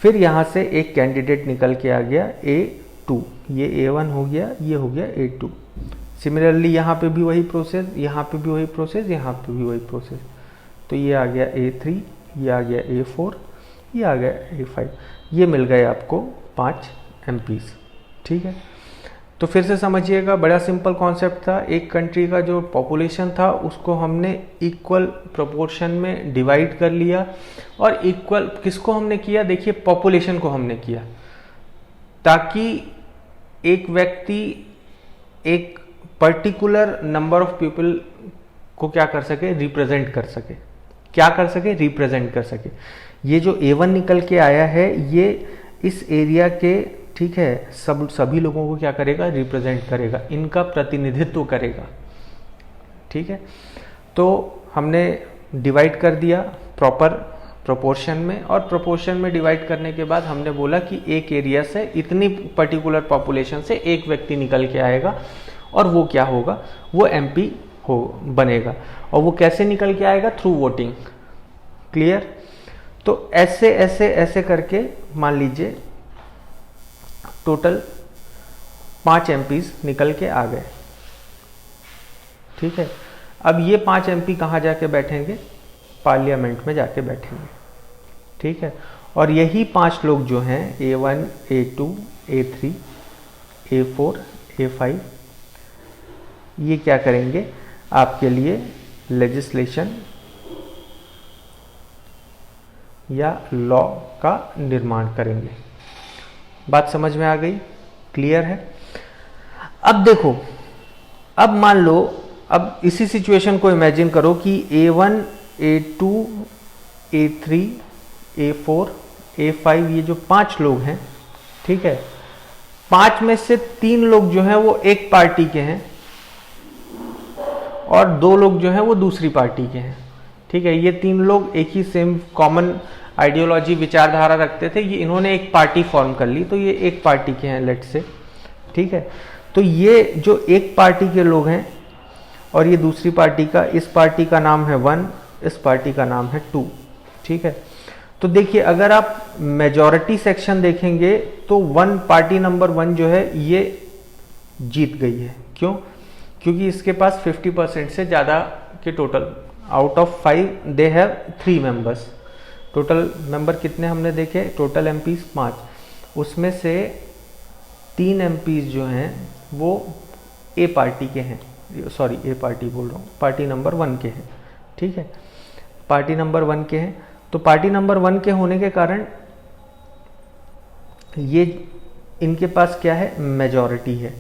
फिर यहाँ से एक कैंडिडेट निकल के आ गया A2, ये A1 हो गया, ये हो गया A2। सिमिलरली यहाँ पे भी वही प्रोसेस, यहाँ पे भी वही प्रोसेस, यहाँ पे भी वही प्रोसेस। तो ये आ गया A3, ये आ गया A4, ये आ गया A5। ये मिल गए आपको 5 MPs। ठीक है, तो फिर से समझिएगा, बड़ा सिंपल कॉन्सेप्ट था। एक कंट्री का जो पॉपुलेशन था उसको हमने इक्वल प्रोपोर्शन में डिवाइड कर लिया। और इक्वल किसको हमने किया? देखिए, पॉपुलेशन को हमने किया, ताकि एक व्यक्ति एक पर्टिकुलर नंबर ऑफ पीपल को क्या कर सके? रिप्रेजेंट कर सके। क्या कर सके? रिप्रेजेंट कर सके। ये जो A1 निकल के आया है ये इस एरिया के, ठीक है, सभी लोगों को क्या करेगा? रिप्रेजेंट करेगा, इनका प्रतिनिधित्व करेगा। ठीक है, तो हमने डिवाइड कर दिया प्रॉपर प्रोपोर्शन में, और प्रोपोर्शन में डिवाइड करने के बाद हमने बोला कि एक एरिया से इतनी पर्टिकुलर पॉपुलेशन से एक व्यक्ति निकल के आएगा और वो क्या होगा? वो एमपी हो बनेगा, और वो कैसे निकल के आएगा? Through voting. क्लियर? तो ऐसे ऐसे ऐसे करके मान लीजिए टोटल 5 एमपीज निकल के आ गए। ठीक है, अब ये 5 एमपी कहाँ जाके बैठेंगे? पार्लियामेंट में जाके बैठेंगे। ठीक है, और यही 5 लोग जो हैं A1, A2, A3, A4, A5, ये क्या करेंगे? आपके लिए लेजिस्लेशन या लॉ का निर्माण करेंगे। बात समझ में आ गई? क्लियर है? अब देखो, अब मान लो, अब इसी सिचुएशन को इमेजिन करो कि A1, A2, A3, A4, A5 ये जो 5 लोग हैं, ठीक है, 5 में से 3 लोग जो हैं वो एक पार्टी के हैं और 2 लोग जो हैं वो दूसरी पार्टी के हैं। ठीक है, ये 3 लोग एक ही सेम कॉमन आइडियोलॉजी विचारधारा रखते थे, ये इन्होंने एक पार्टी फॉर्म कर ली, तो ये एक पार्टी के हैं लेट से। ठीक है, तो ये जो एक पार्टी के लोग हैं और ये दूसरी पार्टी का, इस पार्टी का नाम है 1, इस पार्टी का नाम है 2। ठीक है, तो देखिए अगर आप मेजॉरिटी सेक्शन देखेंगे तो पार्टी नंबर 1 जो है ये जीत गई है। क्यों? क्योंकि इसके पास 50% से ज़्यादा के total, out of 5 they have 3 members. Total member कितने हमने देखे? टोटल एमपीज 5, उसमें से 3 एमपीज जो हैं वो ए पार्टी के हैं, सॉरी ए पार्टी बोल रहा हूँ, पार्टी नंबर 1 के हैं। ठीक है, पार्टी नंबर 1 के हैं, तो पार्टी नंबर 1 के होने के कारण ये इनके पास क्या है? मेजॉरिटी है,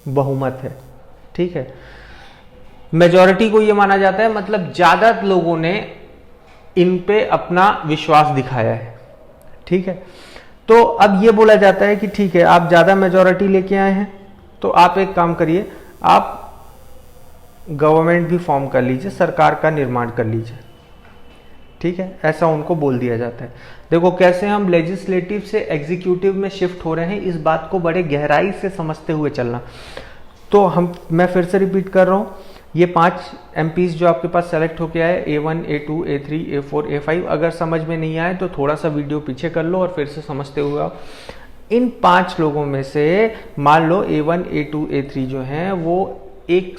बहुमत है। ठीक है, मेजॉरिटी को ये माना जाता है मतलब ज्यादा लोगों ने इन पे अपना विश्वास दिखाया है। ठीक है, तो अब ये बोला जाता है कि ठीक है, आप ज्यादा मेजॉरिटी लेके आए हैं तो आप एक काम करिए, आप गवर्नमेंट भी फॉर्म कर लीजिए, सरकार का निर्माण कर लीजिए। ठीक है, ऐसा उनको बोल दिया जाता है। देखो कैसे हम लेजिस्लेटिव से एग्जीक्यूटिव में शिफ्ट हो रहे हैं, इस बात को बड़े गहराई से समझते हुए चलना। तो मैं फिर से रिपीट कर रहा हूं, ये 5 एमपीज जो आपके पास सेलेक्ट होके आए, A1, A2, A3, A4, A5, अगर समझ में नहीं आए तो थोड़ा सा वीडियो पीछे कर लो और फिर से समझते हुए आओ। इन 5 लोगों में से मान लो A1, A2, A3 जो हैं वो एक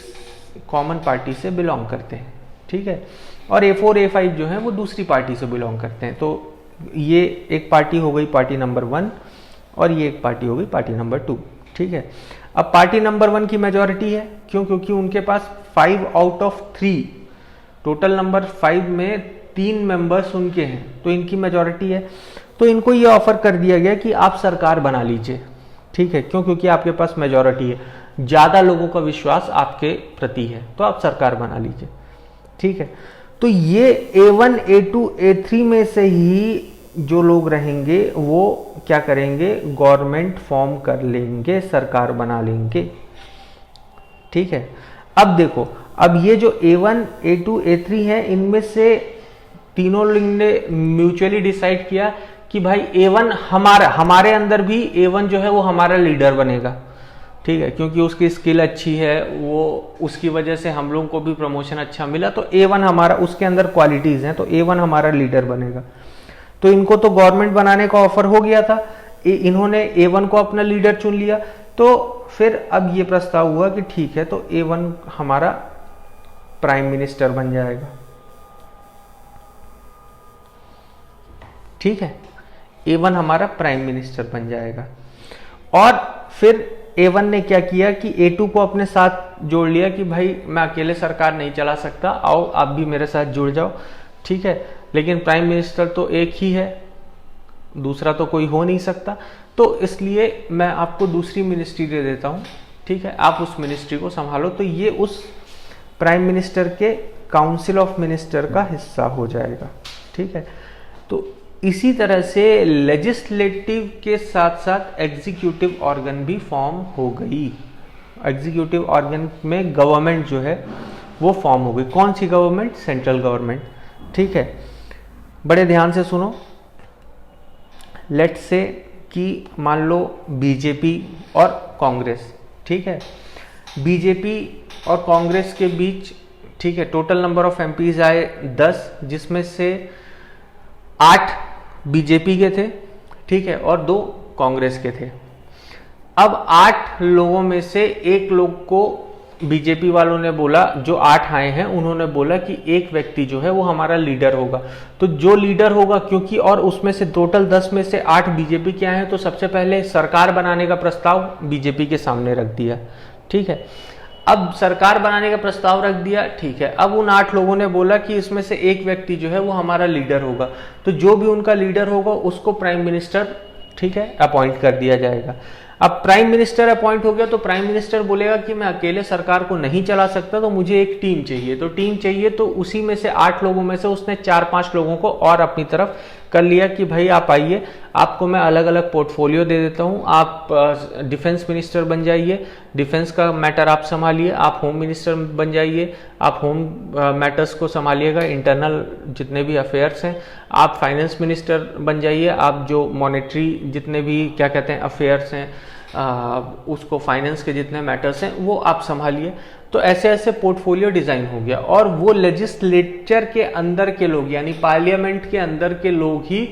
कॉमन पार्टी से बिलोंग करते हैं। ठीक है, और A4, A5 जो हैं वो दूसरी पार्टी से बिलोंग करते हैं। तो ये एक पार्टी हो गई पार्टी नंबर 1 और ये एक पार्टी हो गई पार्टी नंबर 2। ठीक है, अब पार्टी नंबर 1 की मेजॉरिटी है। क्यों? क्योंकि उनके पास 5 आउट ऑफ 3, टोटल नंबर 5 में 3 मेंबर्स उनके हैं, तो इनकी मेजॉरिटी है। तो इनको ये ऑफर कर दिया गया कि आप सरकार बना लीजिए। ठीक है, क्यों? क्योंकि आपके पास मेजॉरिटी है, ज्यादा लोगों का विश्वास आपके प्रति है, तो आप सरकार बना लीजिए। ठीक है, तो ये A1, A2, A3 में से ही जो लोग रहेंगे वो क्या करेंगे? गवर्नमेंट फॉर्म कर लेंगे, सरकार बना लेंगे। ठीक है, अब देखो, अब ये जो A1, A2, A3 है, इनमें से तीनों लोग ने म्यूचुअली डिसाइड किया कि भाई A1 हमारे अंदर भी A1 जो है वो हमारा लीडर बनेगा। ठीक है, क्योंकि उसकी स्किल अच्छी है, वो उसकी वजह से हम लोगों को भी प्रमोशन अच्छा मिला, तो A1 हमारा, उसके अंदर क्वालिटीज हैं, तो A1 हमारा लीडर बनेगा। तो इनको तो गवर्नमेंट बनाने का ऑफर हो गया था, इन्होंने A1 को अपना लीडर चुन लिया। तो फिर अब ये प्रस्ताव हुआ कि ठीक है, तो A1 हमारा प्राइम मिनिस्टर बन जाएगा। ठीक है, A1 हमारा प्राइम मिनिस्टर बन जाएगा। और फिर A1 ने क्या किया कि A2 को अपने साथ जोड़ लिया कि भाई मैं अकेले सरकार नहीं चला सकता, आओ आप भी मेरे साथ जुड़ जाओ। ठीक है, लेकिन प्राइम मिनिस्टर तो एक ही है, दूसरा तो कोई हो नहीं सकता, तो इसलिए मैं आपको दूसरी मिनिस्ट्री दे देता हूं। ठीक है, आप उस मिनिस्ट्री को संभालो। तो ये उस प्राइम मिनिस्टर के काउंसिल ऑफ मिनिस्टर का हिस्सा हो जाएगा। ठीक है, तो इसी तरह से लेजिस्लेटिव के साथ साथ एग्जीक्यूटिव ऑर्गन भी फॉर्म हो गई। एग्जीक्यूटिव ऑर्गन में गवर्नमेंट जो है वो फॉर्म हो गई। कौन सी गवर्नमेंट? Central government. ठीक है, बड़े ध्यान से सुनो। लेट्स से कि मान लो बीजेपी और कांग्रेस, ठीक है, बीजेपी और कांग्रेस के बीच, ठीक है, टोटल नंबर ऑफ एमपीज आए 10, जिसमें से 8 बीजेपी के थे, ठीक है, और 2 कांग्रेस के थे। अब 8 लोगों में से एक लोग को बीजेपी वालों ने बोला, जो 8 आए हैं उन्होंने बोला कि एक व्यक्ति जो है वो हमारा लीडर होगा। तो जो लीडर होगा, क्योंकि और उसमें से टोटल 10 में से 8 बीजेपी के आए हैं, तो सबसे पहले सरकार बनाने का प्रस्ताव बीजेपी के सामने रख दिया, ठीक है। अब सरकार बनाने का प्रस्ताव रख दिया, ठीक है। अब उन 8 लोगों ने बोला कि इसमें से एक व्यक्ति जो है वो हमारा लीडर होगा, तो जो भी उनका लीडर होगा उसको प्राइम मिनिस्टर, ठीक है, अपॉइंट कर दिया जाएगा। अब प्राइम मिनिस्टर अपॉइंट हो गया तो प्राइम मिनिस्टर बोलेगा कि मैं अकेले सरकार को नहीं चला सकता, तो मुझे एक टीम चाहिए। तो टीम चाहिए, तो उसी में से 8 लोगों में से उसने 4-5 लोगों को और अपनी तरफ कर लिया कि भाई आप आइए, आपको मैं अलग अलग पोर्टफोलियो दे देता हूं, आप डिफेंस मिनिस्टर बन जाइए, डिफेंस का मैटर आप संभालिए, आप होम मिनिस्टर बन जाइए, आप होम मैटर्स को संभालिएगा, इंटरनल जितने भी अफेयर्स हैं, आप फाइनेंस मिनिस्टर बन जाइए, आप जो मॉनेटरी जितने भी क्या कहते हैं अफेयर्स हैं, उसको फाइनेंस के जितने मैटर्स हैं वो आप संभालिए। तो ऐसे ऐसे पोर्टफोलियो डिजाइन हो गया, और वो लेजिस्लेचर के अंदर के लोग, यानी पार्लियामेंट के अंदर के लोग ही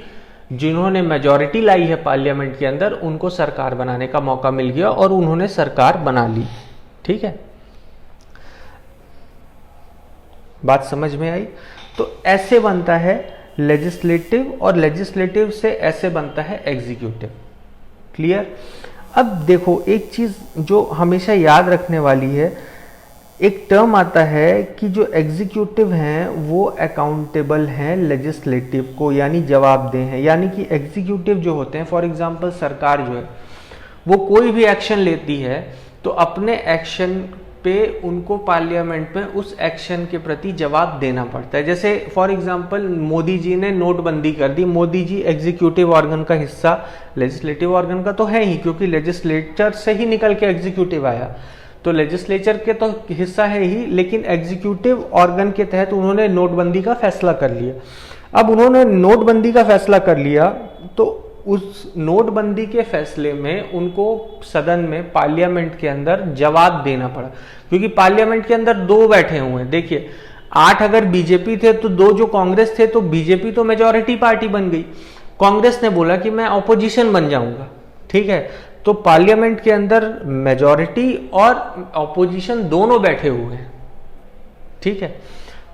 जिन्होंने मेजॉरिटी लाई है पार्लियामेंट के अंदर, उनको सरकार बनाने का मौका मिल गया और उन्होंने सरकार बना ली, ठीक है। बात समझ में आई? तो ऐसे बनता है लेजिस्लेटिव, और लेजिस्लेटिव से ऐसे बनता है एग्जीक्यूटिव। क्लियर? अब देखो, एक चीज जो हमेशा याद रखने वाली है, एक टर्म आता है कि जो एग्जीक्यूटिव हैं वो अकाउंटेबल हैं लेजिस्लेटिव को, यानी जवाबदेह हैं। यानी कि एग्जीक्यूटिव जो होते हैं, फॉर एग्जांपल सरकार जो है वो कोई भी एक्शन लेती है तो अपने एक्शन पे उनको पार्लियामेंट में उस एक्शन के प्रति जवाब देना पड़ता है। जैसे फॉर एग्जांपल मोदी जी ने नोटबंदी कर दी, मोदी जी एग्जीक्यूटिव ऑर्गन का हिस्सा लेजिस्लेटिव ऑर्गन का तो है ही, क्योंकि लेजिस्लेचर से ही निकल के एग्जीक्यूटिव आया, तो लेजिस्लेचर के तो हिस्सा है ही, लेकिन एग्जीक्यूटिव ऑर्गन के तहत उन्होंने नोटबंदी का फैसला कर लिया। अब उन्होंने नोटबंदी का फैसला कर लिया, तो उस नोटबंदी के फैसले में उनको सदन में, पार्लियामेंट के अंदर जवाब देना पड़ा, क्योंकि पार्लियामेंट के अंदर 2 बैठे हुए हैं। देखिए, 8 अगर बीजेपी थे तो 2 जो कांग्रेस थे, तो बीजेपी तो मेजॉरिटी पार्टी बन गई, कांग्रेस ने बोला कि मैं ऑपोजिशन बन जाऊंगा, ठीक है। तो पार्लियामेंट के अंदर मेजॉरिटी और ऑपोजिशन दोनों बैठे हुए हैं, ठीक है।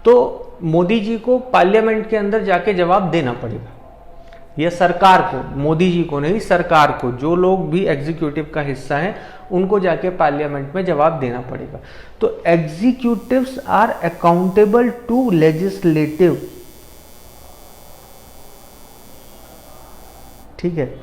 तो मोदी जी को पार्लियामेंट के अंदर जाके जवाब देना पड़ेगा, यह सरकार को, मोदी जी को नहीं, सरकार को, जो लोग भी एग्जीक्यूटिव का हिस्सा हैं उनको जाके पार्लियामेंट में जवाब देना पड़ेगा। तो executives are accountable to legislative, ठीक है।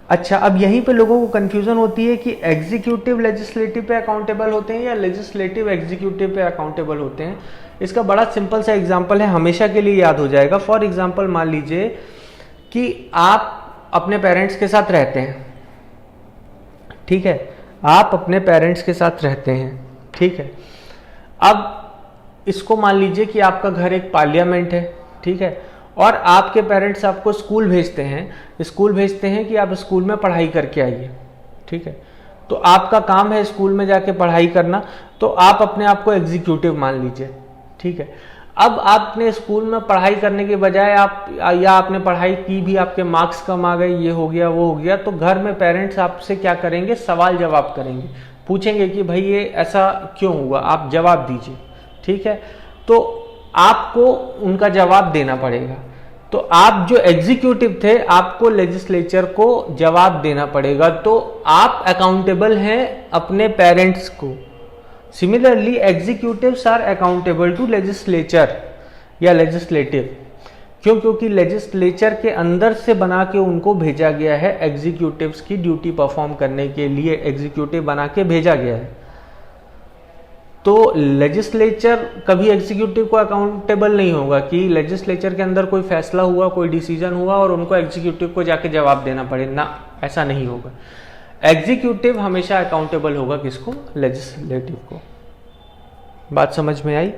अच्छा, अब यहीं पे लोगों को कंफ्यूजन होती है कि एग्जीक्यूटिव लेजिस्लेटिव पे अकाउंटेबल होते हैं या लेजिस्लेटिव एग्जीक्यूटिव पे अकाउंटेबल होते हैं। इसका बड़ा सिंपल सा एग्जांपल है, हमेशा के लिए याद हो जाएगा। फॉर एग्जांपल मान लीजिए कि आप अपने पेरेंट्स के साथ रहते हैं, ठीक है, आप अपने पेरेंट्स के साथ रहते हैं, ठीक है। अब इसको मान लीजिए कि आपका घर एक पार्लियामेंट है, ठीक है, और आपके पेरेंट्स आपको स्कूल भेजते हैं कि आप स्कूल में पढ़ाई करके आइए, ठीक है। तो आपका काम है स्कूल में जाके पढ़ाई करना, तो आप अपने आप को एग्जीक्यूटिव मान लीजिए, ठीक है। अब आपने स्कूल में पढ़ाई करने के बजाय आपने पढ़ाई की भी, आपके मार्क्स कम आ गए, ये हो गया वो हो गया, तो घर में पेरेंट्स आपसे क्या करेंगे, सवाल जवाब करेंगे, पूछेंगे कि भाई ये ऐसा क्यों हुआ, आप जवाब दीजिए, ठीक है। तो आपको उनका जवाब देना पड़ेगा। तो आप जो एग्जीक्यूटिव थे, आपको लेजिस्लेचर को जवाब देना पड़ेगा, तो आप अकाउंटेबल हैं अपने पेरेंट्स को। Similarly executives are accountable to legislature या लेजिस्लेटिव, क्यों? क्योंकि लेजिस्लेचर के अंदर से बना के उनको भेजा गया है, एग्जीक्यूटिव्स की ड्यूटी परफॉर्म करने के लिए एग्जीक्यूटिव बना के भेजा गया है। तो लेजिस्लेचर कभी एग्जीक्यूटिव को अकाउंटेबल नहीं होगा कि लेजिस्लेचर के अंदर कोई फैसला हुआ, कोई डिसीजन हुआ और उनको एग्जीक्यूटिव को जाके जवाब देना पड़े, ना, ऐसा नहीं होगा। एग्जीक्यूटिव हमेशा अकाउंटेबल होगा किसको, लेजिस्लेटिव को। बात समझ में आई?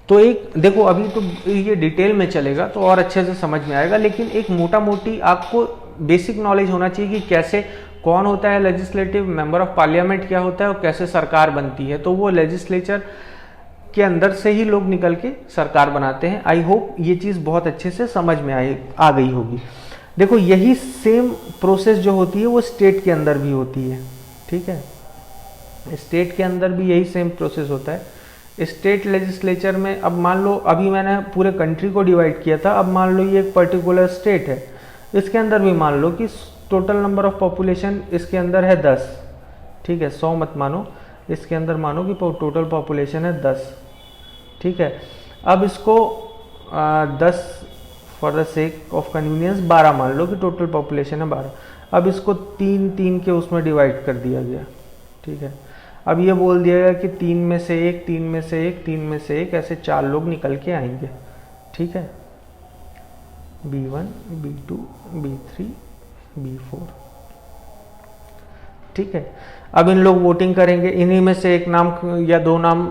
तो एक देखो, अभी तो ये डिटेल में चलेगा तो और अच्छे से समझ में आएगा, लेकिन एक मोटा मोटी आपको बेसिक नॉलेज होना चाहिए कि कैसे कौन होता है लेजिस्लेटिव, मेंबर ऑफ पार्लियामेंट क्या होता है और कैसे सरकार बनती है, तो वो लेजिस्लेचर के अंदर से ही लोग निकल के सरकार बनाते हैं। आई होप ये चीज़ बहुत अच्छे से समझ में आ गई होगी। देखो यही सेम प्रोसेस जो होती है वो स्टेट के अंदर भी होती है, ठीक है, स्टेट के अंदर भी यही सेम प्रोसेस होता है। स्टेट लेजिस्लेचर में अब मान लो, अभी मैंने पूरे कंट्री को डिवाइड किया था, अब मान लो ये एक पर्टिकुलर स्टेट है, इसके अंदर भी मान लो कि टोटल नंबर ऑफ पॉपुलेशन इसके अंदर है 10, ठीक है, 100 मत मानो, इसके अंदर मानो कि टोटल पॉपुलेशन है 10, ठीक है। अब इसको 10 for the sake of convenience 12 मान लो कि टोटल पॉपुलेशन है 12। अब इसको 3 के उसमें डिवाइड कर दिया गया, ठीक है। अब ये बोल दिया गया कि 3 में से 1, 3 में से 1, 3 में से 1, ऐसे 4 लोग निकल के आएंगे, ठीक है, B1, B2, B3, B4, ठीक है। अब इन लोग वोटिंग करेंगे, इन्हीं में से एक नाम या 2 नाम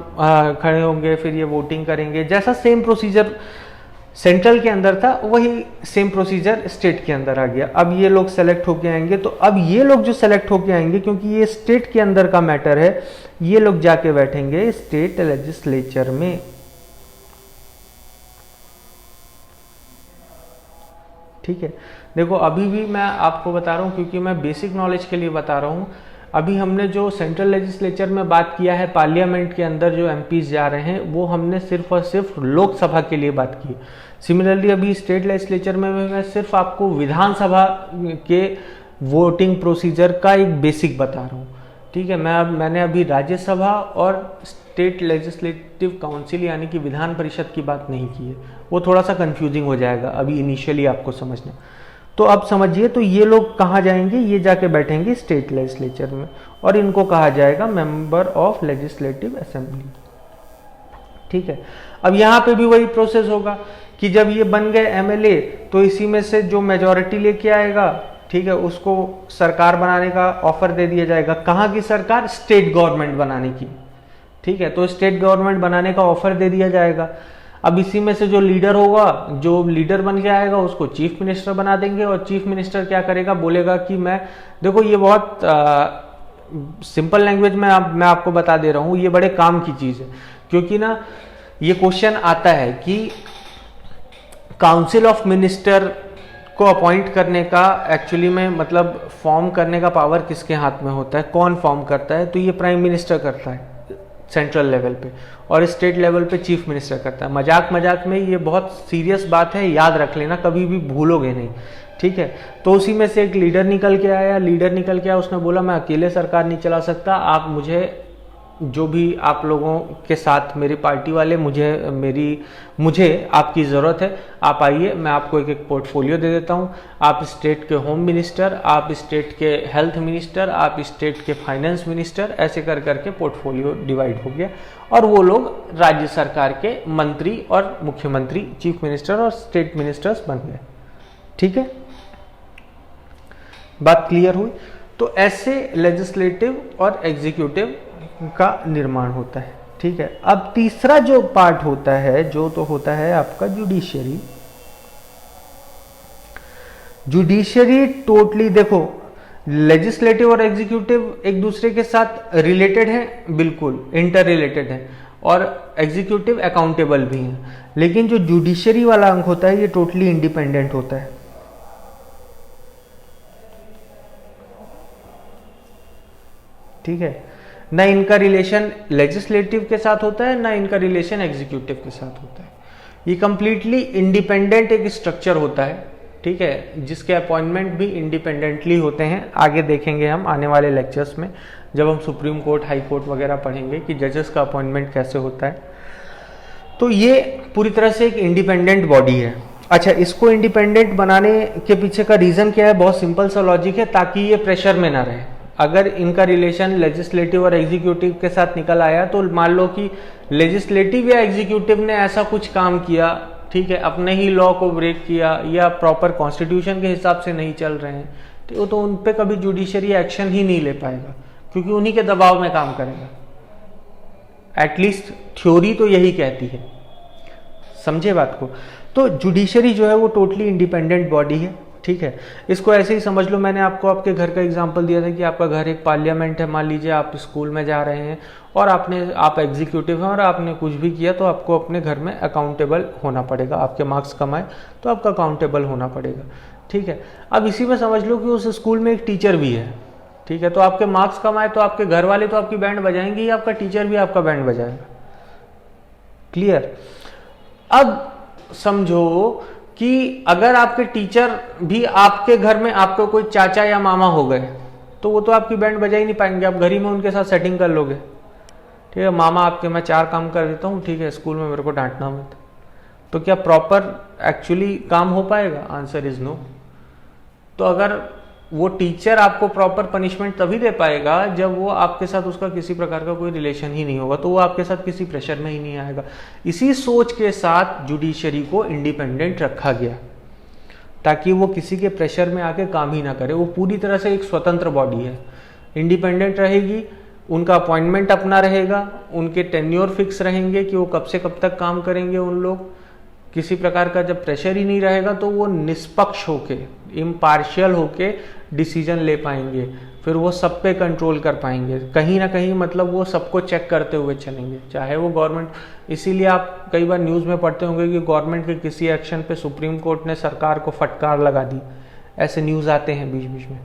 खड़े होंगे, फिर ये वोटिंग करेंगे। जैसा सेम प्रोसीजर सेंट्रल के अंदर था वही सेम प्रोसीजर स्टेट के अंदर आ गया। अब ये लोग सेलेक्ट होके आएंगे, तो अब ये लोग जो सेलेक्ट होके आएंगे, क्योंकि ये स्टेट के अंदर का मैटर है, ये लोग जाके बैठेंगे स्टेट लेजिस्लेचर में, ठीक है। देखो अभी भी मैं आपको बता रहा हूँ क्योंकि मैं बेसिक नॉलेज के लिए बता रहा हूँ। अभी हमने जो सेंट्रल लेजिस्लेचर में बात किया है, पार्लियामेंट के अंदर जो एमपीज जा रहे हैं, वो हमने सिर्फ और सिर्फ लोकसभा के लिए बात की। सिमिलरली अभी स्टेट लेजिस्लेचर में मैं सिर्फ आपको विधानसभा के वोटिंग प्रोसीजर का एक बेसिक बता रहा हूँ, ठीक है। मैंने अभी राज्यसभा और स्टेट लेजिस्लेटिव काउंसिल यानी कि विधान परिषद की बात नहीं की है, वो थोड़ा सा कंफ्यूजिंग हो जाएगा अभी इनिशियली आपको समझना। तो अब समझिए, तो ये लोग कहाँ जाएंगे, ये जाके बैठेंगे स्टेट लेजिस्लेचर में, और इनको कहा जाएगा मेंबर ऑफ लेजिस्लेटिव असेंबली, ठीक है। अब यहाँ पे भी वही प्रोसेस होगा कि जब ये बन गए एमएलए, तो इसी में से जो मेजॉरिटी लेके आएगा, ठीक है, उसको सरकार बनाने का ऑफर दे दिया जाएगा। कहाँ की सरकार? स्टेट गवर्नमेंट बनाने की, ठीक है। तो स्टेट गवर्नमेंट बनाने का ऑफर दे दिया जाएगा। अब इसी में से जो लीडर होगा, जो लीडर बन के आएगा, उसको चीफ मिनिस्टर बना देंगे, और चीफ मिनिस्टर क्या करेगा, बोलेगा कि मैं, देखो ये बहुत सिंपल लैंग्वेज में मैं आपको बता दे रहा हूँ, ये बड़े काम की चीज है, क्योंकि ना ये क्वेश्चन आता है कि काउंसिल ऑफ मिनिस्टर को अपॉइंट करने का एक्चुअली में मतलब फॉर्म करने का पावर किसके हाथ में होता है, कौन फॉर्म करता है? तो ये प्राइम मिनिस्टर करता है सेंट्रल लेवल पे, और स्टेट लेवल पे चीफ मिनिस्टर करता है। मजाक मजाक में ये बहुत सीरियस बात है, याद रख लेना, कभी भी भूलोगे नहीं, ठीक है। तो उसी में से एक लीडर निकल के आया, उसने बोला मैं अकेले सरकार नहीं चला सकता, आप मुझे, जो भी आप लोगों के साथ मेरी पार्टी वाले, मुझे आपकी ज़रूरत है, आप आइए, मैं आपको एक एक पोर्टफोलियो दे देता हूँ। आप स्टेट के होम मिनिस्टर, आप स्टेट के हेल्थ मिनिस्टर, आप स्टेट के फाइनेंस मिनिस्टर, ऐसे कर करके पोर्टफोलियो डिवाइड हो गया, और वो लोग राज्य सरकार के मंत्री और मुख्यमंत्री, चीफ मिनिस्टर और स्टेट मिनिस्टर्स बन गए, ठीक है। बात क्लियर हुई? तो ऐसे लेजिस्लेटिव और एग्जीक्यूटिव का निर्माण होता है, ठीक है। अब तीसरा जो पार्ट होता है, जो तो होता है आपका जुडिशियरी। जुडिशियरी टोटली, देखो लेजिस्लेटिव और एग्जीक्यूटिव एक दूसरे के साथ रिलेटेड है, बिल्कुल इंटर रिलेटेड है, और एग्जीक्यूटिव अकाउंटेबल भी है, लेकिन जो जुडिशियरी वाला अंग होता है ये टोटली इंडिपेंडेंट होता है, ठीक है। ना इनका रिलेशन लेजिस्लेटिव के साथ होता है, ना इनका रिलेशन एग्जीक्यूटिव के साथ होता है। ये कंप्लीटली इंडिपेंडेंट एक स्ट्रक्चर होता है, ठीक है, जिसके अपॉइंटमेंट भी इंडिपेंडेंटली होते हैं। आगे देखेंगे हम आने वाले लेक्चर्स में, जब हम सुप्रीम कोर्ट, हाई कोर्ट वगैरह पढ़ेंगे कि जजेस का अपॉइंटमेंट कैसे होता है। तो ये पूरी तरह से एक इंडिपेंडेंट बॉडी है। अच्छा, इसको इंडिपेंडेंट बनाने के पीछे का रीज़न क्या है? बहुत सिंपल सा लॉजिक है, ताकि ये प्रेशर में ना रहे। अगर इनका रिलेशन लेजिस्लेटिव और एग्जीक्यूटिव के साथ निकल आया, तो मान लो कि लेजिस्लेटिव या एग्जीक्यूटिव ने ऐसा कुछ काम किया, ठीक है, अपने ही लॉ को ब्रेक किया या प्रॉपर कॉन्स्टिट्यूशन के हिसाब से नहीं चल रहे हैं, तो उन पे कभी जुडिशरी एक्शन ही नहीं ले पाएगा, क्योंकि उन्हीं के दबाव में काम करेगा। एटलीस्ट थ्योरी तो यही कहती है, समझे बात को। तो जुडिशरी जो है वो टोटली इंडिपेंडेंट बॉडी है, ठीक है, इसको ऐसे ही समझ लो, मैंने आपको आपके घर का एग्जांपल दिया था कि आपका घर एक पार्लियामेंट है। मान लीजिए आप स्कूल में जा रहे हैं और आप एग्जीक्यूटिव हैं और आपने कुछ भी किया तो आपको अपने घर में अकाउंटेबल होना पड़ेगा। आपके मार्क्स कमाए तो आपका अकाउंटेबल होना पड़ेगा। ठीक है, अब इसी में समझ लो कि उस स्कूल में एक टीचर भी है। ठीक है, तो आपके मार्क्स कमाए तो आपके घर वाले तो आपकी बैंड बजाएंगे ही, आपका टीचर भी आपका बैंड बजाएगा। क्लियर? अब समझो कि अगर आपके टीचर भी आपके घर में आपको कोई चाचा या मामा हो गए तो वो तो आपकी बैंड बजा ही नहीं पाएंगे, आप घर ही में उनके साथ सेटिंग कर लोगे। ठीक है, मामा आपके मैं 4 काम कर देता हूँ, ठीक है, स्कूल में मेरे को डांटना मत। तो क्या प्रॉपर एक्चुअली काम हो पाएगा? Answer is no. तो अगर वो टीचर आपको प्रॉपर पनिशमेंट तभी दे पाएगा जब वो आपके साथ उसका किसी प्रकार का कोई रिलेशन ही नहीं होगा, तो वो आपके साथ किसी प्रेशर में ही नहीं आएगा। इसी सोच के साथ जुडिशरी को इंडिपेंडेंट रखा गया ताकि वो किसी के प्रेशर में आके काम ही ना करे। वो पूरी तरह से एक स्वतंत्र बॉडी है, इंडिपेंडेंट रहेगी, उनका अपॉइंटमेंट अपना रहेगा, उनके टेन्योर फिक्स रहेंगे कि वो कब से कब तक काम करेंगे। उन लोग किसी प्रकार का जब प्रेशर ही नहीं रहेगा तो वो निष्पक्ष होके, इम्पार्शियल होके डिसीजन ले पाएंगे, फिर वो सब पे कंट्रोल कर पाएंगे। कहीं ना कहीं मतलब वो सबको चेक करते हुए चलेंगे, चाहे वो गवर्नमेंट। इसीलिए आप कई बार न्यूज़ में पढ़ते होंगे कि गवर्नमेंट के किसी एक्शन पे सुप्रीम कोर्ट ने सरकार को फटकार लगा दी। ऐसे न्यूज़ आते हैं बीच बीच में।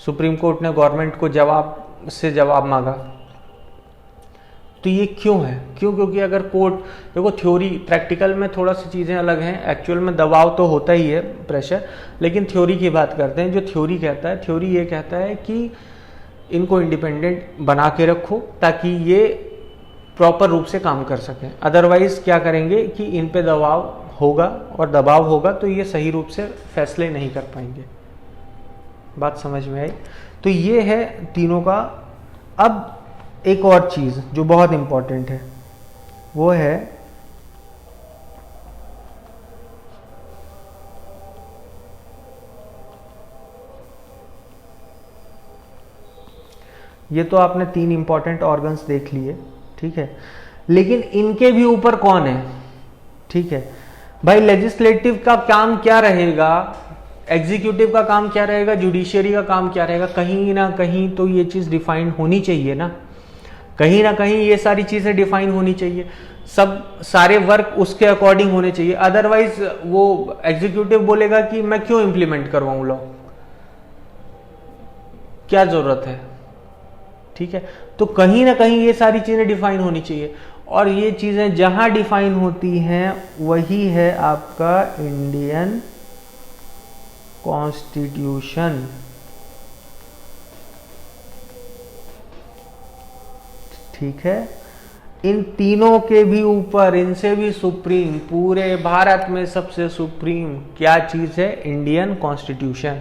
सुप्रीम कोर्ट ने गवर्नमेंट को जवाब मांगा। तो ये क्यों है? क्योंकि अगर कोर्ट, देखो थ्योरी प्रैक्टिकल में थोड़ा सी चीज़ें अलग हैं, एक्चुअल में दबाव तो होता ही है, प्रेशर, लेकिन थ्योरी की बात करते हैं। जो थ्योरी कहता है, थ्योरी ये कहता है कि इनको इंडिपेंडेंट बना के रखो ताकि ये प्रॉपर रूप से काम कर सकें। अदरवाइज क्या करेंगे कि इन पे दबाव होगा, और दबाव होगा तो ये सही रूप से फैसले नहीं कर पाएंगे। बात समझ में आई? तो ये है तीनों का। अब एक और चीज़ जो बहुत इंपॉर्टेंट है वो है ये तो आपने 3 इंपॉर्टेंट ऑर्गन्स देख लिए, ठीक है, लेकिन इनके भी ऊपर कौन है? ठीक है भाई, लेजिस्लेटिव का काम क्या रहेगा, एग्जीक्यूटिव का काम क्या रहेगा, जुडिशियरी का काम क्या रहेगा? कहीं ना कहीं तो ये चीज़ डिफाइन होनी चाहिए ना, कहीं ना कहीं ये सारी चीज़ें डिफाइन होनी चाहिए, सारे वर्क उसके अकॉर्डिंग होने चाहिए। अदरवाइज वो एग्जीक्यूटिव बोलेगा कि मैं क्यों इंप्लीमेंट करवाऊं लॉ, क्या जरूरत है? ठीक है, तो कहीं ना कहीं ये सारी चीजें डिफाइन होनी चाहिए, और ये चीजें जहां डिफाइन होती हैं वही है आपका इंडियन कॉन्स्टिट्यूशन। ठीक है, इन तीनों के भी ऊपर, इनसे भी सुप्रीम, पूरे भारत में सबसे सुप्रीम क्या चीज है? Indian constitution.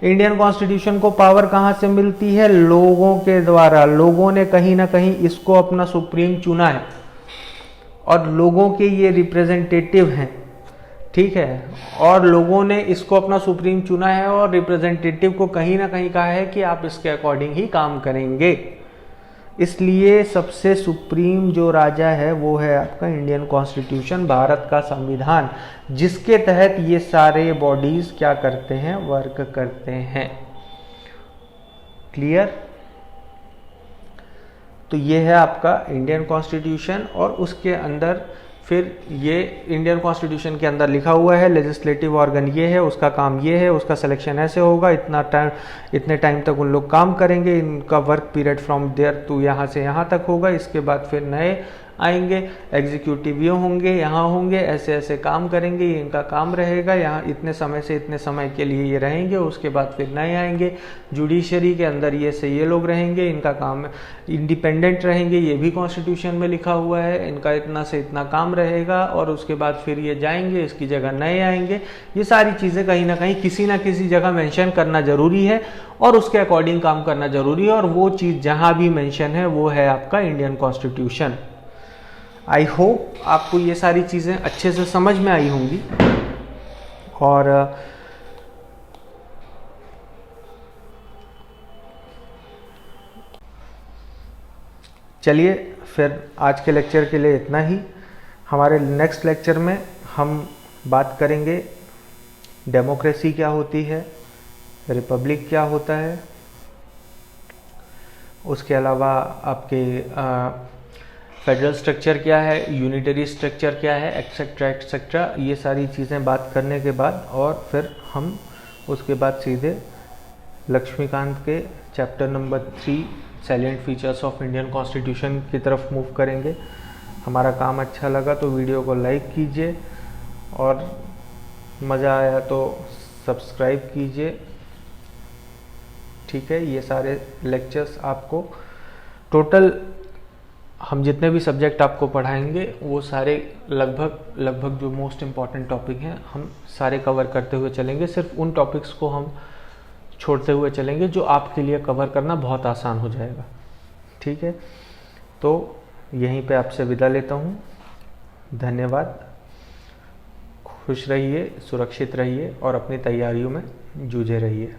इंडियन कॉन्स्टिट्यूशन को पावर कहां से मिलती है? लोगों के द्वारा। लोगों ने कहीं ना कहीं इसको अपना सुप्रीम चुना है और लोगों के ये रिप्रेजेंटेटिव हैं। ठीक है, और लोगों ने इसको अपना सुप्रीम चुना है और रिप्रेजेंटेटिव को कहीं ना कहीं कहा है कि आप इसके अकॉर्डिंग ही काम करेंगे। इसलिए सबसे सुप्रीम जो राजा है वो है आपका इंडियन कॉन्स्टिट्यूशन, भारत का संविधान, जिसके तहत ये सारे बॉडीज क्या करते हैं? वर्क करते हैं। क्लियर? तो ये है आपका इंडियन कॉन्स्टिट्यूशन, और उसके अंदर फिर ये इंडियन कॉन्स्टिट्यूशन के अंदर लिखा हुआ है लेजिस्लेटिव ऑर्गन ये है, उसका काम ये है, उसका सिलेक्शन ऐसे होगा, इतने टाइम तक उन लोग काम करेंगे, इनका work period from there to यहाँ से यहाँ तक होगा, इसके बाद फिर नए आएंगे, एग्जीक्यूटिव ये होंगे, यहाँ होंगे, ऐसे ऐसे काम करेंगे, ये इनका काम रहेगा, यहाँ इतने समय से इतने समय के लिए ये रहेंगे, उसके बाद फिर नए आएंगे। जुडिशरी के अंदर ये से ये लोग रहेंगे, इनका काम इंडिपेंडेंट रहेंगे, ये भी कॉन्स्टिट्यूशन में लिखा हुआ है, इनका इतना से इतना काम रहेगा, और उसके बाद फिर ये जाएंगे, इसकी जगह नए आएंगे। ये सारी चीज़ें कहीं ना किसी जगह मेंशन करना जरूरी है और उसके अकॉर्डिंग काम करना जरूरी है, और वो चीज़ जहाँ भी मेंशन है वो है आपका इंडियन कॉन्स्टिट्यूशन। आई होप आपको ये सारी चीज़ें अच्छे से समझ में आई होंगी, और चलिए फिर आज के लेक्चर के लिए इतना ही। हमारे नेक्स्ट लेक्चर में हम बात करेंगे डेमोक्रेसी क्या होती है, रिपब्लिक क्या होता है, उसके अलावा आपके फेडरल स्ट्रक्चर क्या है, यूनिटरी स्ट्रक्चर क्या है, एक्सेट्रा एक्सेट्रा। ये सारी चीज़ें बात करने के बाद और फिर हम उसके बाद सीधे लक्ष्मीकांत के chapter number 3 salient features of Indian constitution की तरफ मूव करेंगे। हमारा काम अच्छा लगा तो वीडियो को लाइक कीजिए और मज़ा आया तो सब्सक्राइब कीजिए। ठीक है, ये सारे लेक्चर्स आपको टोटल हम जितने भी सब्जेक्ट आपको पढ़ाएंगे वो सारे लगभग जो मोस्ट इम्पॉर्टेंट टॉपिक हैं हम सारे कवर करते हुए चलेंगे। सिर्फ उन टॉपिक्स को हम छोड़ते हुए चलेंगे जो आपके लिए कवर करना बहुत आसान हो जाएगा। ठीक है, तो यहीं पे आपसे विदा लेता हूँ। धन्यवाद। खुश रहिए, सुरक्षित रहिए और अपनी तैयारियों में जूझे रहिए।